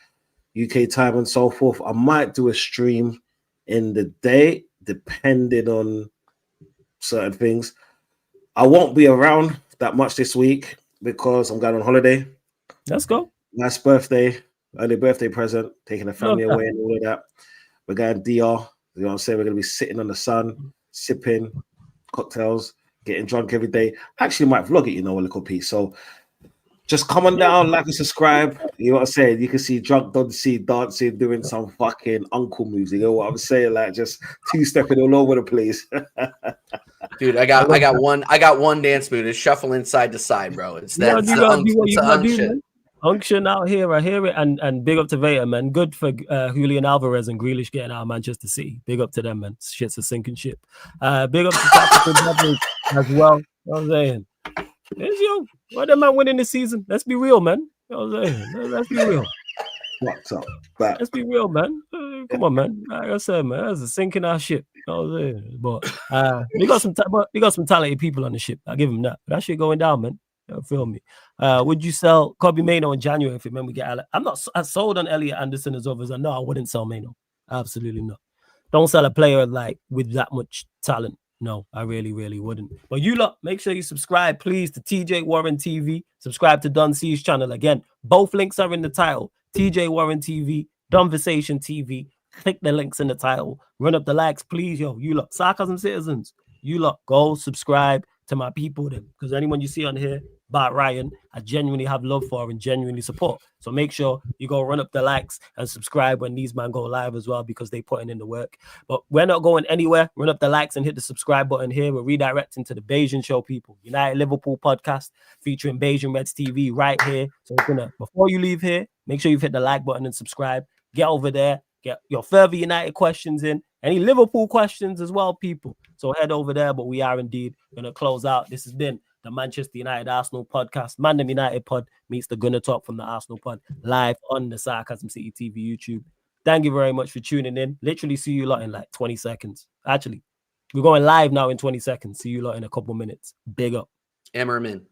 UK time and so forth. I might do a stream in the day, depending on certain things. I won't be around that much this week because I'm going on holiday. Let's go. Nice birthday, early birthday present, taking the family away and all of that. We're going DR. You know what I'm saying? We're going to be sitting on the sun, sipping cocktails, getting drunk every day. Actually, might vlog it, a little piece. So just come on down, like and subscribe. You know what I'm saying? You can see Drunk Don C dancing, doing some fucking uncle moves. You know what I'm saying? Like just two-stepping all over the place. Dude, I got one dance move. It's shuffling side to side, bro. It's that. Unction out here, I hear it, and big up to Veta, man. Good for Julian Alvarez and Grealish getting out of Manchester City. Big up to them, man. Shit's a sinking ship. Big up to Tactical Brothers as well. You know what I'm saying? Why the man winning this season? Let's be real, man. You know what I'm saying? Let's be real. What's up? But let's be real, man. Come on, man. Like I said, man, that's a sinking our ship. You know what I'm saying? But we got some talented people on the ship. I give them that. But that shit going down, man. You feel me? Would you sell Kobe Mano in January if we get Alec? I'm not sold on Elliot Anderson as others. I know I wouldn't sell Mano. Absolutely not. Don't sell a player like with that much talent. No, I really, really wouldn't. But you lot, make sure you subscribe, please, to TJ Warren TV. Subscribe to Don C's channel. Again, both links are in the title. TJ Warren TV, Donversation TV. Click the links in the title. Run up the likes, please, yo. You lot, Sarcasm Citizens. You lot, go subscribe to my people then. Because anyone you see on here, Bart Ryan, I genuinely have love for and genuinely support. So make sure you go run up the likes and subscribe when these man go live as well, because they putting in the work. But we're not going anywhere. Run up the likes and hit the subscribe button here. We're redirecting to the Bayesian Show, people. United Liverpool podcast featuring Bayesian Reds TV right here. So before you leave here, make sure you've hit the like button and subscribe. Get over there. Get your further United questions in. Any Liverpool questions as well, people. So head over there. But we are indeed going to close out. This has been the Manchester United Arsenal podcast. Mandem United pod meets the Gunner Talk from the Arsenal pod live on the Sarcasm City TV YouTube. Thank you very much for tuning in. Literally see you lot in like 20 seconds. Actually, we're going live now in 20 seconds. See you lot in a couple minutes. Big up. Emmerman.